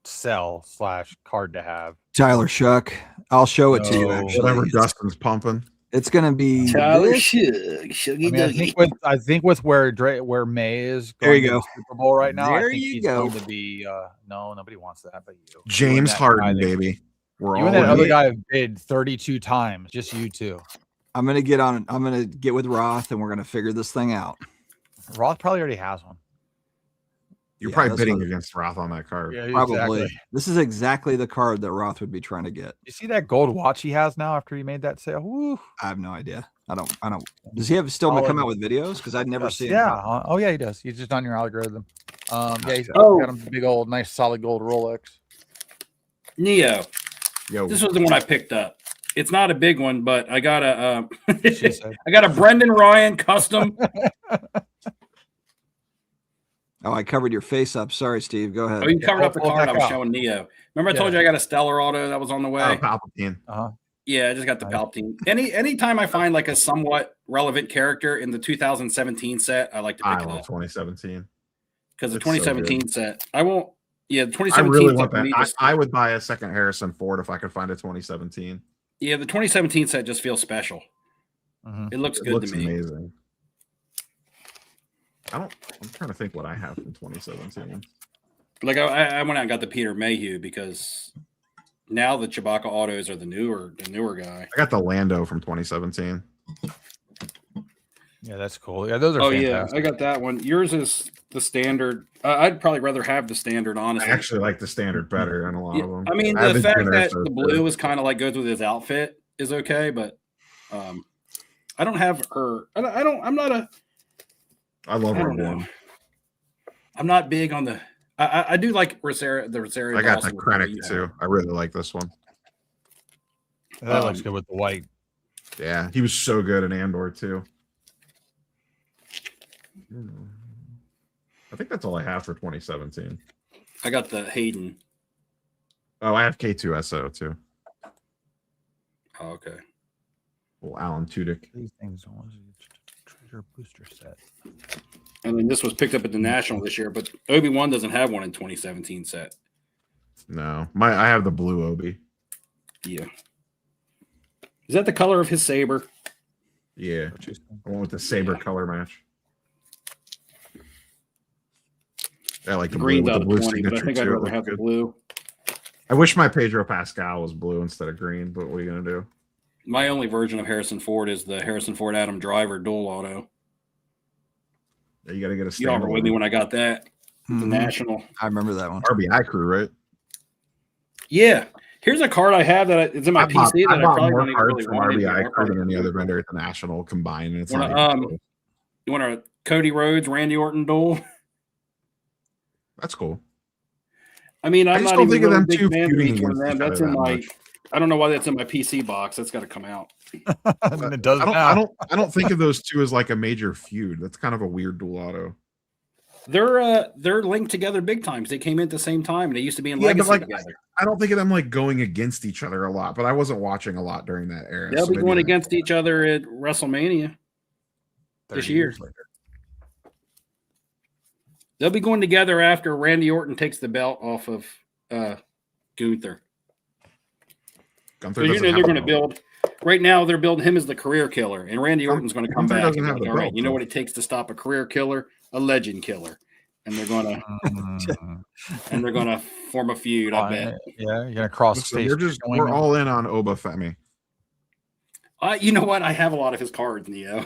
sell / card to have? Tyler Shuck. I'll show it to you. Actually, whatever Dustin's pumping. It's gonna be Tyler Shuck. I think with where May is going there you go. To the Super Bowl right now. There I think you he's go. going to be no, nobody wants that but you. James Harden, baby. We're all that other guy bid 32 times. Just you two. I'm gonna get with Roth and we're gonna figure this thing out. Roth probably already has one. You're probably bidding against Roth on that card. Yeah, probably. Exactly. This is exactly the card that Roth would be trying to get. You see that gold watch he has now after he made that sale? Woo. I have no idea. I don't. Does he have still come out with videos? Because I'd never seen. Yeah. Oh yeah, he does. He's just on your algorithm. Yeah, he's got a big old, nice, solid gold Rolex. Neo. Yo. This was the one I picked up. It's not a big one, but I got a I got a Brendan Ryan custom. Oh, I covered your face up. Sorry, Steve. Go ahead. Oh, you covered up the card. I was showing Neo. Remember I told you I got a Stellar Auto that was on the way? Palpatine. Yeah, I just got the Palpatine. Anytime I find like a somewhat relevant character in the 2017 set, I like to pick it up. 2017. Because the 2017 set, I won't. Yeah, the 2017. I really want that. I would buy a second Harrison Ford if I could find a 2017. Yeah, the 2017 set just feels special. It looks good to me. Amazing. I'm trying to think what I have from 2017. Like I went out and got the Peter Mayhew because now the Chewbacca autos are the newer guy. I got the Lando from 2017. Yeah, that's cool. Yeah, those are. Fantastic. Yeah, I got that one. Yours is the standard. I'd probably rather have the standard, honestly. I actually like the standard better than a lot of them. I mean, the fact that the blue is kind of like goes with his outfit is okay, but I don't have her. I'm not a. I love her. I'm not big on the. I do like Rosario. The Rosario. I got the Krennic too. I really like this one. That looks good with the white. Yeah, he was so good in Andor too. I think that's all I have for 2017. I got the Hayden. Oh, I have K2SO too. Oh, okay. Well, Alan Tudyk. These things are treasure booster set. I mean, this was picked up at the National this year, but Obi-Wan doesn't have one in 2017 set. No, I have the blue Obi. Yeah. Is that the color of his saber? Yeah, I went with the saber color match. I like the green's blue out of blue 20, but I think I'd rather have the blue. I wish my Pedro Pascal was blue instead of green, but what are you gonna do? My only version of Harrison Ford is the Harrison Ford Adam Driver dual auto. You got to get a. You all were with me when I got that. The National. I remember that one. RBI crew, right? Yeah. Here's a card I have that is in my PC that I probably more don't even cards really from want RBI crew than any other vendor at the National combined. It's you want a Cody Rhodes, Randy Orton duel? That's cool. I mean, I'm not even a big fan of each one of them. That's in my. I don't know why that's in my PC box. That's got to come out. It does. I don't think of those two as like a major feud. That's kind of a weird dual auto. They're linked together big times. They came in at the same time. They used to be in Legacy together. I don't think of them like going against each other a lot, but I wasn't watching a lot during that era. They'll be going against each other at WrestleMania this year. They'll be going together after Randy Orton takes the belt off of Gunther. They're going to build. Right now, they're building him as the career killer, and Randy Orton's going to come back. And all right, you know what it takes to stop a career killer? A legend killer, and they're going to form a feud. I bet. Yeah, you're going to cross stage. We're all in on Oba Femi. You know what? I have a lot of his cards, Neo.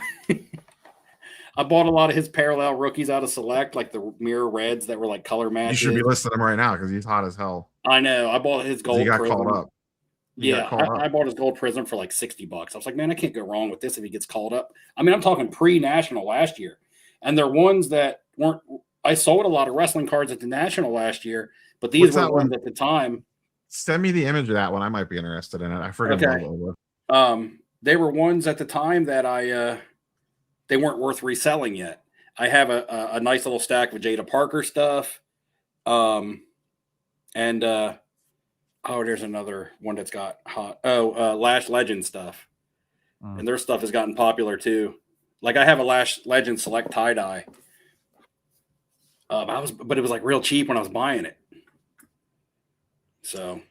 I bought a lot of his parallel rookies out of Select, like the mirror reds that were like color matches. You should be listing him right now because he's hot as hell. I know. I bought his gold. He got called up. I bought his gold prism for like $60. I was like, man, I can't go wrong with this if he gets called up. I mean, I'm talking pre-national last year. And they're ones that weren't – I sold a lot of wrestling cards at the national last year, but these were ones at the time. Send me the image of that one. I might be interested in it. I forget. Okay. They were ones at the time that they weren't worth reselling yet. I have a nice little stack of Jada Parker stuff. There's another one that's got hot. Lash Legend stuff. And their stuff has gotten popular too. Like I have a Lash Legend Select tie-dye. But it was like real cheap when I was buying it. So.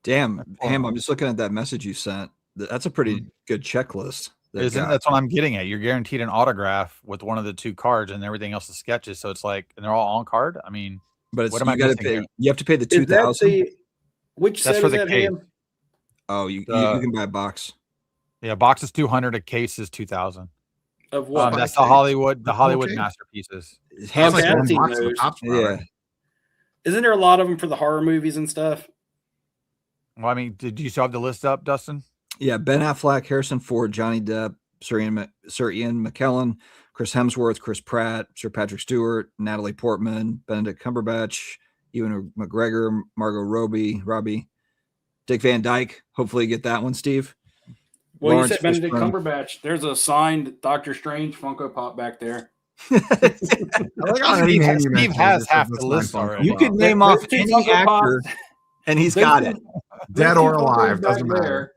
Damn, Ham, I'm just looking at that message you sent. That's a pretty good checklist. That's what I'm getting at. You're guaranteed an autograph with one of the two cards and everything else is sketches. So it's like, and they're all on card. I mean, but what am I going to pay? You have to pay the 2,000. Which that's set for is the that, case. Ham? Oh, you can buy a box. Yeah, box is 200. A case is 2,000. Of what? That's the Hollywood masterpieces. Ham's like one box of the top. Yeah. Isn't there a lot of them for the horror movies and stuff? Well, I mean, did you still have the list up, Dustin? Yeah, Ben Affleck, Harrison Ford, Johnny Depp, Sir Ian McKellen, Chris Hemsworth, Chris Pratt, Sir Patrick Stewart, Natalie Portman, Benedict Cumberbatch, Ewan McGregor, Margot Robbie, Dick Van Dyke. Hopefully you get that one, Steve. Well, Lawrence you said Benedict Cumberbatch. There's a signed Doctor Strange Funko Pop back there. Steve has half the list already. You could name off any actor, and he's got it. Dead or alive, doesn't matter.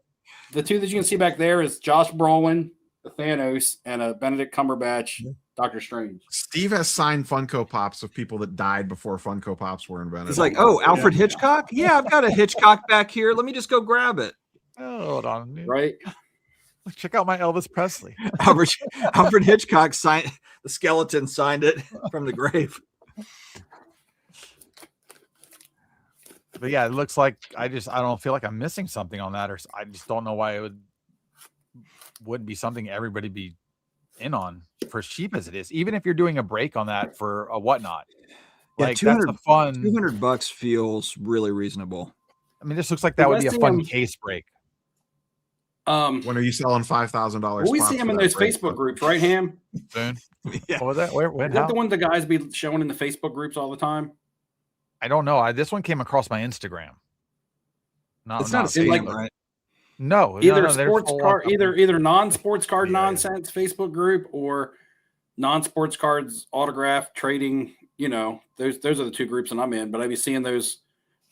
The two that you can see back there is Josh Brolin, the Thanos, and a Benedict Cumberbatch, Doctor Strange. Steve has signed Funko Pops of people that died before Funko Pops were invented. It's like, oh, Alfred Hitchcock? Yeah, I've got a Hitchcock back here. Let me just go grab it. Oh, hold on. Dude. Right. Check out my Elvis Presley. Alfred Hitchcock signed the skeleton, signed it from the grave. But yeah, it looks like I don't feel like I'm missing something on that, or I just don't know why it wouldn't be something everybody be in on for as cheap as it is. Even if you're doing a break on that for a whatnot, yeah, like that's a fun. $200 feels really reasonable. I mean, this looks like that would be a fun case break. When are you selling $5,000? Well, we see him in those Facebook groups, right, Ham? Soon. Yeah. What was that? When? Is that the one the guys be showing in the Facebook groups all the time? I don't know. This one came across my Instagram. It's not a scam, right? No, either sports card, either non-sports card nonsense Facebook group or non-sports cards autograph trading. You know, those are the two groups that I'm in. But I be seeing those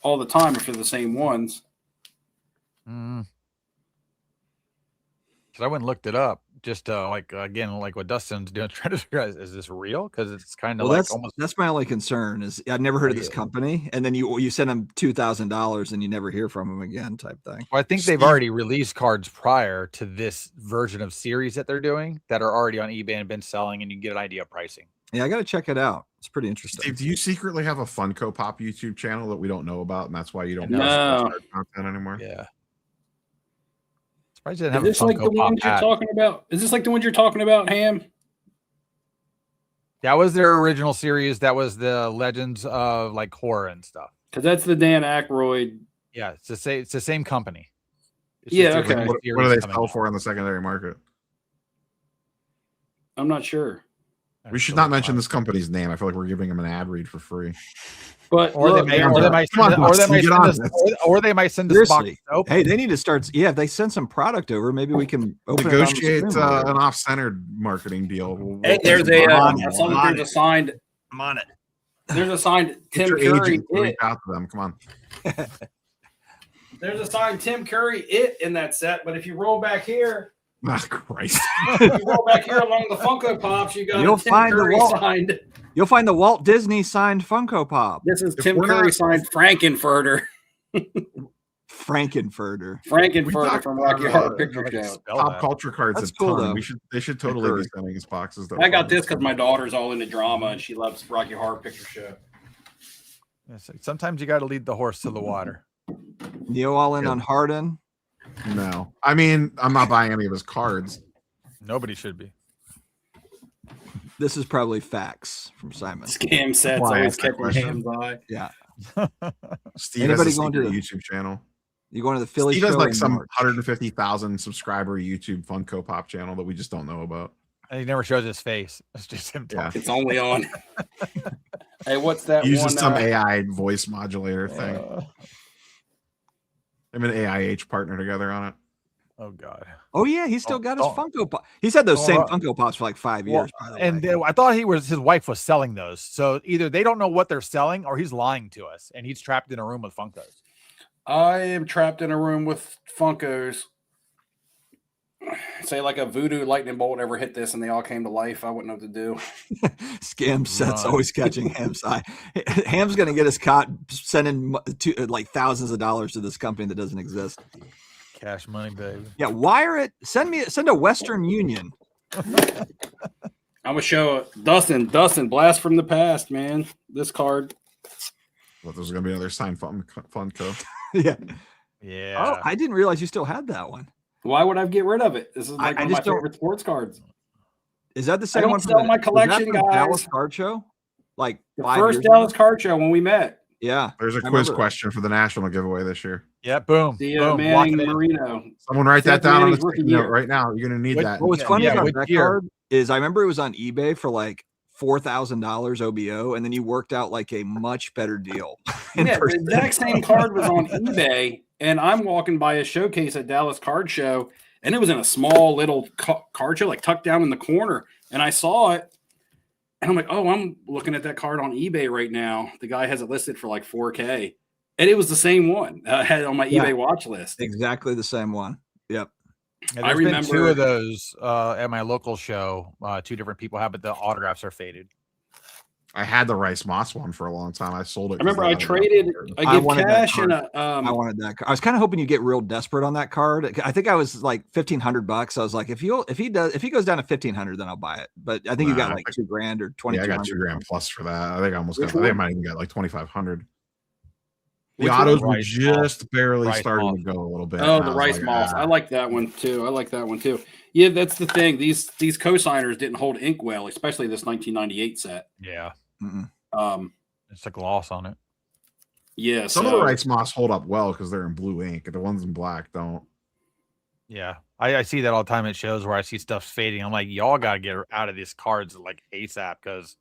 all the time if they're the same ones. Because I went and looked it up, just like what Dustin's doing, trying to figure out, is this real? Because it's kind of that's my only concern is I've never heard of this company, and then you send them $2,000 and you never hear from them again, type thing. Well, I think they've already released cards prior to this version of series that they're doing that are already on eBay and been selling, and you can get an idea of pricing. Yeah, I got to check it out. It's pretty interesting. Steve, do you secretly have a Funko Pop YouTube channel that we don't know about, and that's why you don't post content anymore? Yeah. Is this like the ones you're talking about? Is this like the ones you're talking about, Ham? That was their original series. That was the Legends of like horror and stuff. Because that's the Dan Aykroyd. Yeah, it's the same company. Okay. What do they sell for on the secondary market? I'm not sure. We should not mention this company's name. I feel like we're giving them an ad read for free. But they might send us box open. Hey, they need to start. Yeah, if they send some product over, maybe we can negotiate an off-centered marketing deal. Hey, there's a signed. I'm on it. There's a signed Tim Curry. Reach out to them. Come on. There's a signed Tim Curry in that set, but if you roll back here. Oh, Christ. If you roll back here along the Funko Pops, you got Tim Curry signed. You'll find the Walt Disney signed Funko Pop. This is Tim Curry signed Frankenfurter. Frankenfurter from Rocky Horror Picture Show. Pop culture cards. That's cool, though. They should totally be sending us boxes. I got this because my daughter's all into drama and she loves Rocky Horror Picture Show. Sometimes you got to lead the horse to the water. Neo all in on Harden. No, I mean, I'm not buying any of his cards. Nobody should be. This is probably facts from Simon. Scam sets always kept your hands eye. Yeah. Steve Anybody going to the YouTube channel? You going to the Philly Steve show? Has like some 150,000 subscriber YouTube Funko Pop channel that we just don't know about. And he never shows his face. It's just him talking. It's only on. Hey, what's that? He uses some AI voice modulator thing. I'm an AIH partner together on it. Oh God. Oh yeah, he's still got his Funko Pop. He's had those same Funko Pops for like 5 years. And I thought his wife was selling those. So either they don't know what they're selling, or he's lying to us, and he's trapped in a room with Funkos. I am trapped in a room with Funkos. Say like a voodoo lightning bolt ever hit this, and they all came to life. I wouldn't know what to do. Scam sets always catching Ham's eye. Ham's gonna get us caught sending like thousands of dollars to this company that doesn't exist. Cash money, baby. Yeah, wire it. Send a Western Union. I'm gonna show Dustin, blast from the past, man. This card. Well, there's gonna be another signed Funko. Yeah. Yeah. Oh, I didn't realize you still had that one. Why would I get rid of it? This is like one of my favorite sports cards. Is that the same one? I don't sell my collection, guys. Dallas Card Show? Like the first Dallas Card Show when we met. Yeah. There's a quiz question for the national giveaway this year. Yeah, boom. The boom. Manning Marino. Someone write that down on the rookie note year. right now. You're going to need that. What was funny about that year? card is I remember it was on eBay for like $4,000 OBO, and then you worked out like a much better deal. Yeah, the exact same card was on eBay, and I'm walking by a showcase at Dallas Card Show, and it was in a small little card show, like tucked down in the corner, and I saw it, and I'm like, oh, I'm looking at that card on eBay right now. The guy has it listed for like $4K, and it was the same one I had on my eBay watch list. Exactly the same one. Yep. Yeah, I remember 2 of those at my local show. 2 different people have, but the autographs are faded. I had the Rice Moss one for a long time. I sold it. I remember I traded. I gave cash and I wanted that card. I was kind of hoping you get real desperate on that card. I think I was like $1,500. I was like, if he goes down to $1,500, then I'll buy it. But I think you got like $2,000 or $2,200. Yeah, I got $2,000 plus for that. I think I almost got. I think I might even got like $2,500. The Which autos one? were Rice just barely Rice starting Moss. to go a little bit. Oh, the Rice Moss. I like that one too. Yeah, that's the thing. These cosigners didn't hold ink well, especially this 1998 set. Yeah. It's a gloss on it. Yeah. Some of the Rice Moss hold up well because they're in blue ink. The ones in black don't. Yeah. I see that all the time at shows where I see stuff fading. I'm like, y'all got to get out of these cards like ASAP because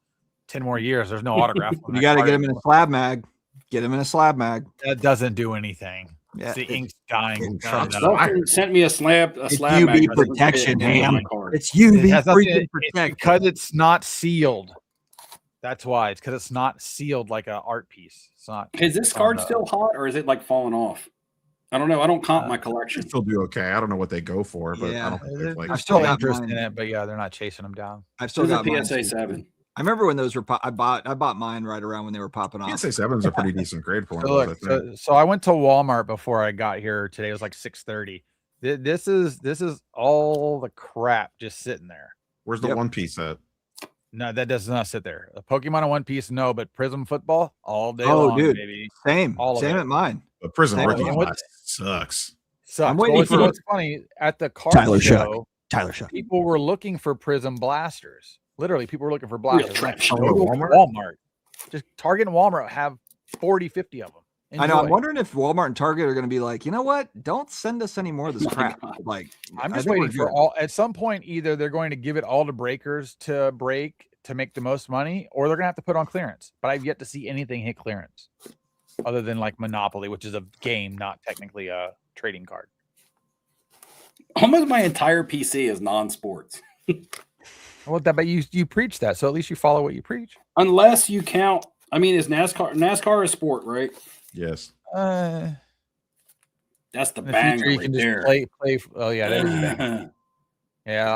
10 more years, there's no autograph. You got to get them in a slab mag. Get them in a slab mag. That doesn't do anything. Yeah, the ink's dying. Sent me a slab it's mag. UV protection, Ham. It's UV freaking protection because it's not sealed. That's why. It's because it's not sealed like an art piece. It's not. Is this card still hot or is it like falling off? I don't know. I don't comp my collection. Still do okay. I don't know what they go for, but yeah. I don't think like. I'm still interested in it, but yeah, they're not chasing them down. I've still got PSA 7. I remember when those were. I bought mine right around when they were popping off. PSA 7 is a pretty decent grade for them. So I went to Walmart before I got here today. It was like 6:30. This is all the crap just sitting there. Where's the One Piece at? No, that does not sit there. A Pokemon in One Piece, no, but Prism football all day long, dude, baby. Same at mine. But Prism rookie sucks. I'm waiting for what's funny at the card show. Tyler Shuck. People were looking for Prism blasters. Literally, people were looking for blasters. Walmart. Just Target and Walmart have 40, 50 of them. Enjoy. I know. I'm wondering if Walmart and Target are going to be like, you know what? Don't send us any more of this crap. Like, I'm just waiting for all. At some point, either they're going to give it all to breakers to break to make the most money, or they're going to have to put on clearance. But I've yet to see anything hit clearance, other than like Monopoly, which is a game, not technically a trading card. Almost my entire PC is non-sports. Well, but you preach that, so at least you follow what you preach. Unless you count. I mean, is NASCAR a sport, right? Yes. That's the banger right there. Play. Oh yeah, that is bang. Yeah,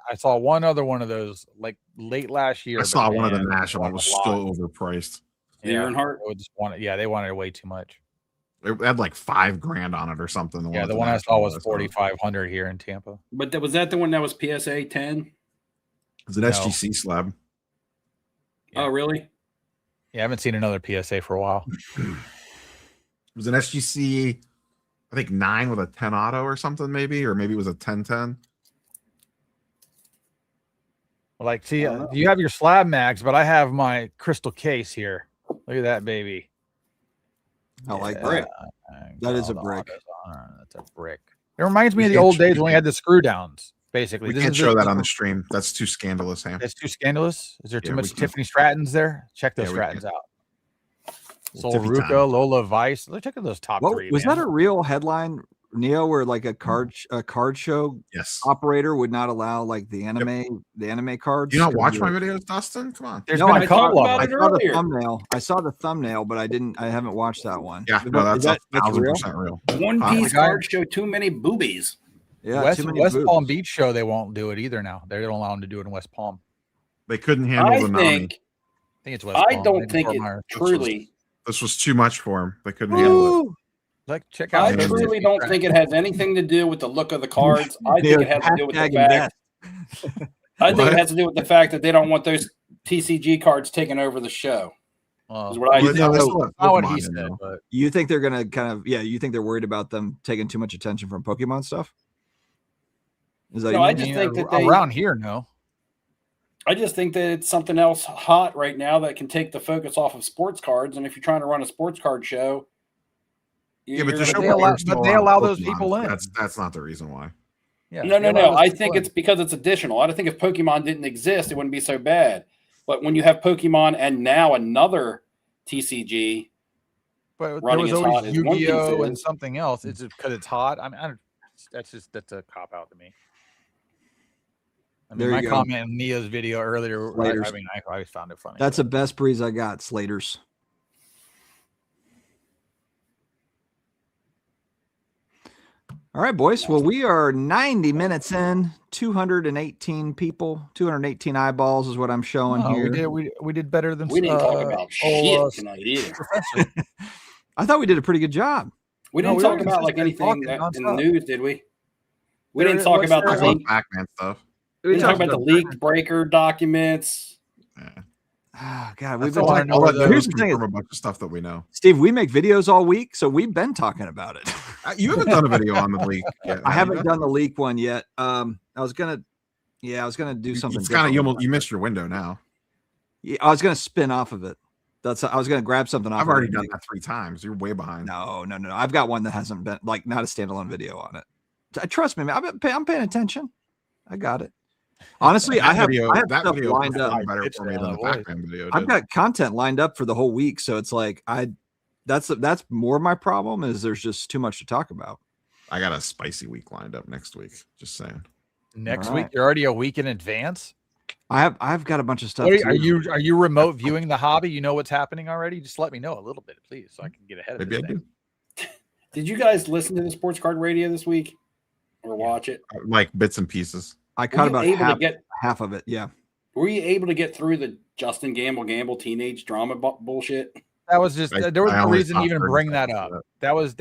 I saw one other one of those like late last year. I saw one of the national. It was so overpriced. Yeah, Earnart. They wanted way too much. It had like $5,000 on it or something. Yeah, the one I saw was 4,500 here in Tampa. But was that the one that was PSA 10? It's an SGC slab. Yeah. Oh, really? Yeah, I haven't seen another PSA for a while. It was an SGC, I think 9 with a 10 auto or something, maybe, or maybe it was a 10-10. Like, see, you have your slab mags, but I have my crystal case here. Look at that, baby. I like that. That is a brick. That's a brick. It reminds me of the old days when we had the screw downs. Basically, we can't show that on the stream. That's too scandalous, Ham. That's too scandalous. Is there too much Tiffany Strattons there? Check those Strattons out. Sol Ruka, Lola Vice. Check out those top 3. Was that a real headline, Neo, where like a card show operator would not allow like the anime cards? You not watch my videos, Dustin? Come on. There's been a couple of them. I saw the thumbnail, but I haven't watched that one. Yeah, that's 1,000% real. One Piece card show too many boobies. Yeah, West Palm Beach show, they won't do it either now. They don't allow them to do it in West Palm. They couldn't handle the money. I think it's West Palm. I don't think it truly. This was too much for him. They couldn't handle it. Like, check out. I truly don't think it has anything to do with the look of the cards. I think it has to do with the fact. I think it has to do with the fact that they don't want those TCG cards taking over the show. Is what I think. Not what he said, but you think they're gonna kind of you think they're worried about them taking too much attention from Pokemon stuff? Is that I just think that around here, no. I just think that it's something else hot right now that can take the focus off of sports cards. And if you're trying to run a sports card show, but they allow those people in. That's not the reason why. Yeah, no. I think it's because it's additional. I don't think if Pokemon didn't exist, it wouldn't be so bad. But when you have Pokemon and now another TCG, but there was always Yu-Gi-Oh and something else. It's just because it's hot. I mean, that's a cop out to me. I mean, my comment in Nia's video earlier, I always found it funny. That's the best breeze I got, Slaters. All right, boys. Well, we are 90 minutes in, 218 people, 218 eyeballs is what I'm showing here. We did better than we didn't talk about shit tonight either. I thought we did a pretty good job. We didn't talk about like anything in the news, did we? We didn't talk about the leaked Pac-Man stuff. We didn't talk about the leaked breaker documents. Oh, God, we've been talking about a bunch of stuff that we know. Steve, we make videos all week, so we've been talking about it. You haven't done a video on the leak yet. I haven't done the leak one yet. I was gonna do something. It's kind of you missed your window now. Yeah, I was gonna spin off of it. I was gonna grab something off. I've already done that 3 times. You're way behind. No. I've got one that hasn't been not a standalone video on it. Trust me, man. I'm paying attention. I got it. Honestly, I have stuff lined up better for me than the Pac-Man video. I've got content lined up for the whole week, so it's like that's more my problem is there's just too much to talk about. I got a spicy week lined up next week. Just saying. Next week, you're already a week in advance. I've got a bunch of stuff. Are you remote viewing the hobby? You know what's happening already? Just let me know a little bit, please, so I can get ahead of it. Did you guys listen to the Sports Card Radio this week or watch it? Like bits and pieces. I caught about half of it. Yeah. Were you able to get through the Justin Gamble teenage drama bullshit? That was just there was no reason to even bring that up. That was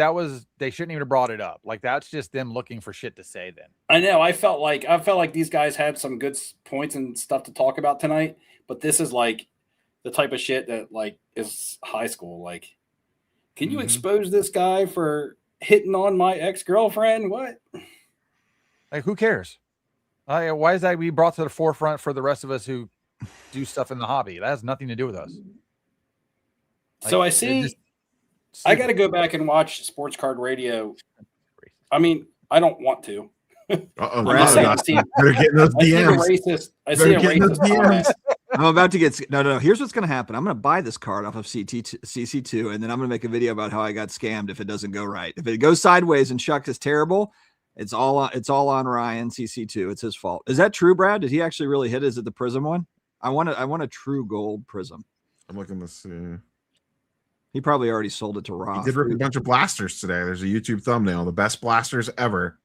they shouldn't even have brought it up. Like that's just them looking for shit to say then. I know. I felt like these guys had some good points and stuff to talk about tonight, but this is like the type of shit that like is high school. Like, can you expose this guy for hitting on my ex-girlfriend? What? Like, who cares? Why is that we brought to the forefront for the rest of us who do stuff in the hobby? That has nothing to do with us. Like, so I see. I got to go back and watch Sports Card Radio. I mean, I don't want to. I see a racist. I'm about to get no. Here's what's going to happen. I'm going to buy this card off of CC2, and then I'm going to make a video about how I got scammed if it doesn't go right. If it goes sideways and Shuck is terrible, it's all on Ryan CC2. It's his fault. Is that true, Brad? Did he actually really hit? Is it the Prism one? I want a true gold Prism. I'm looking to see. He probably already sold it to Ross. He did rip a bunch of blasters today. There's a YouTube thumbnail. The best blasters ever.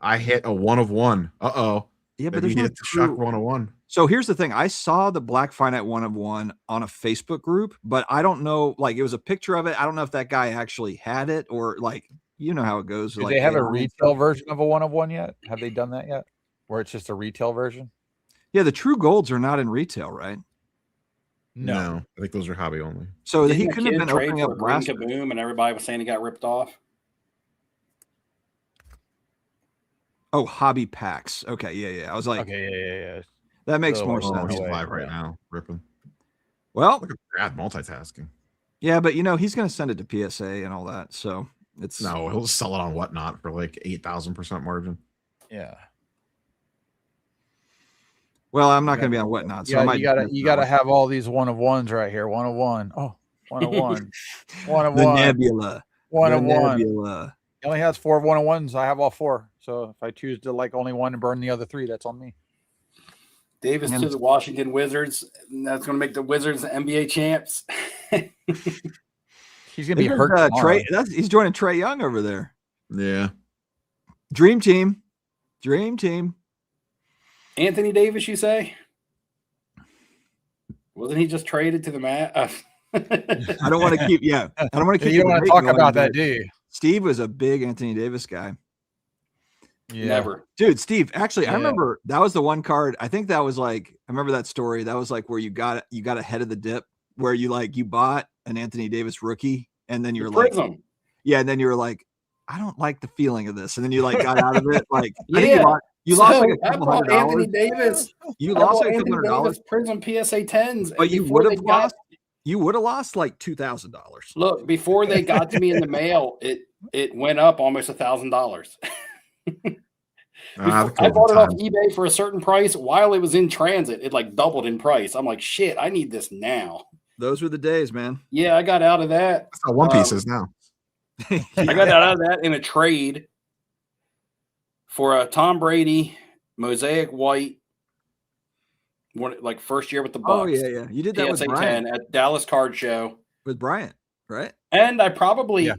I hit a 1 of 1. Yeah, but there's hit the Shuck 1 of 1. So here's the thing. I saw the Black Finite 1 of 1 on a Facebook group, but I don't know. Like, it was a picture of it. I don't know if that guy actually had it or like, you know how it goes. Do they have a retail version of a 1 of 1 yet? Have they done that yet? Where it's just a retail version? Yeah, the true golds are not in retail, right? No, I think those are hobby only. So he couldn't have been opening up Green Kaboom, and everybody was saying he got ripped off. Oh, hobby packs. Okay, yeah. I was like, yeah. That makes more sense. He's live right now, ripping. Well, look at Brad multitasking. Yeah, but he's going to send it to PSA and all that, so it's he'll just sell it on Whatnot for like 8,000% margin. Yeah. Well, I'm not going to be on Whatnot, so you got to have all these 1 of 1s right here. 1 of 1. Oh, 1 of 1. 1 of 1. The Nebula. 1 of 1. He only has 4 1 of 1s. I have all 4. So if I choose to like only one and burn the other 3, that's on me. Davis to the Washington Wizards. And that's going to make the Wizards the NBA champs. He's going to be hurt. He's joining Trae Young over there. Yeah. Dream team. Anthony Davis, you say? Wasn't he just traded to the mat? I don't want to keep. Yeah, I don't want to keep. You don't want to talk about that, do you? Steve was a big Anthony Davis guy. Yeah. Never. Dude, Steve, actually, I remember that was the one card. I think that was like, I remember that story. That was like where you got ahead of the dip, where you bought an Anthony Davis rookie, and then you're like, and then you were like, I don't like the feeling of this, and then you like got out of it. Like, I think You lost like a I couple bought $100. Anthony Davis. You lost like a couple $100 $100. Prism PSA 10s. But you would have lost. You would have lost like $2,000. Look, before they got to me in the mail, it went up almost $1,000. I bought it off eBay for a certain price. While it was in transit, it like doubled in price. I'm like, shit, I need this now. Those were the days, man. Yeah, I got out of that. That's how One Piece is now. I got out of that in a trade for a Tom Brady Mosaic White. Like first year with the Bucks. Oh yeah. You did that with Bryant 10 at Dallas Card Show with Bryant, right? And I probably,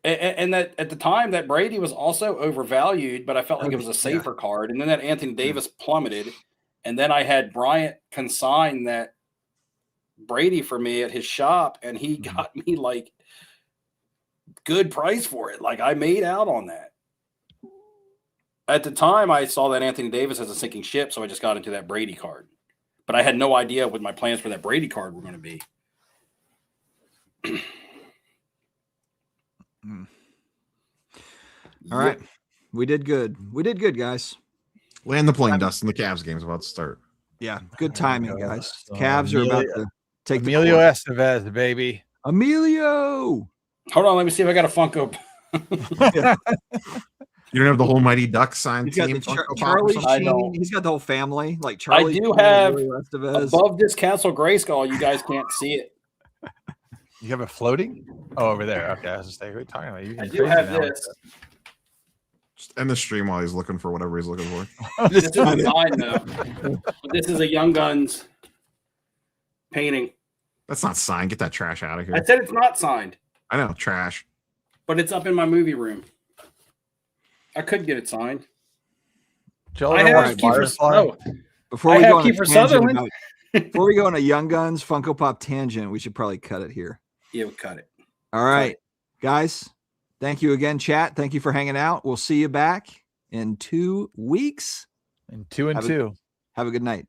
and that at the time that Brady was also overvalued, but I felt like it was a safer card. And then that Anthony Davis plummeted, and then I had Bryant consign that Brady for me at his shop, and he got me like good price for it. Like I made out on that. At the time, I saw that Anthony Davis as a sinking ship, so I just got into that Brady card. But I had no idea what my plans for that Brady card were going to be. All right. We did good. We did good, guys. Land the plane, Dustin. The Cavs game is about to start. Yeah, good timing, guys. Cavs are about to take Emilio Estevez, baby. Emilio. Hold on, let me see if I got a Funko. You don't have the whole Mighty Ducks signed team. Charlie Sheen. He's got the whole family. Like Charlie. I do have above this Castle Grayskull. You guys can't see it. You have it floating? Oh, over there. Okay, I was just saying, what are you talking about? I do have this. Just end the stream while he's looking for whatever he's looking for. This is mine, though. This is a Young Guns painting. That's not signed. Get that trash out of here. I said it's not signed. I know, trash. But it's up in my movie room. I could get it signed. Joel, I have Kiefer. Before we go Kiefer Sutherland. Before we go on a Young Guns Funko Pop tangent, we should probably cut it here. Yeah, we'll cut it. All right, guys. Thank you again, chat. Thank you for hanging out. We'll see you back in 2 weeks. In 2 and 2. Have a good night.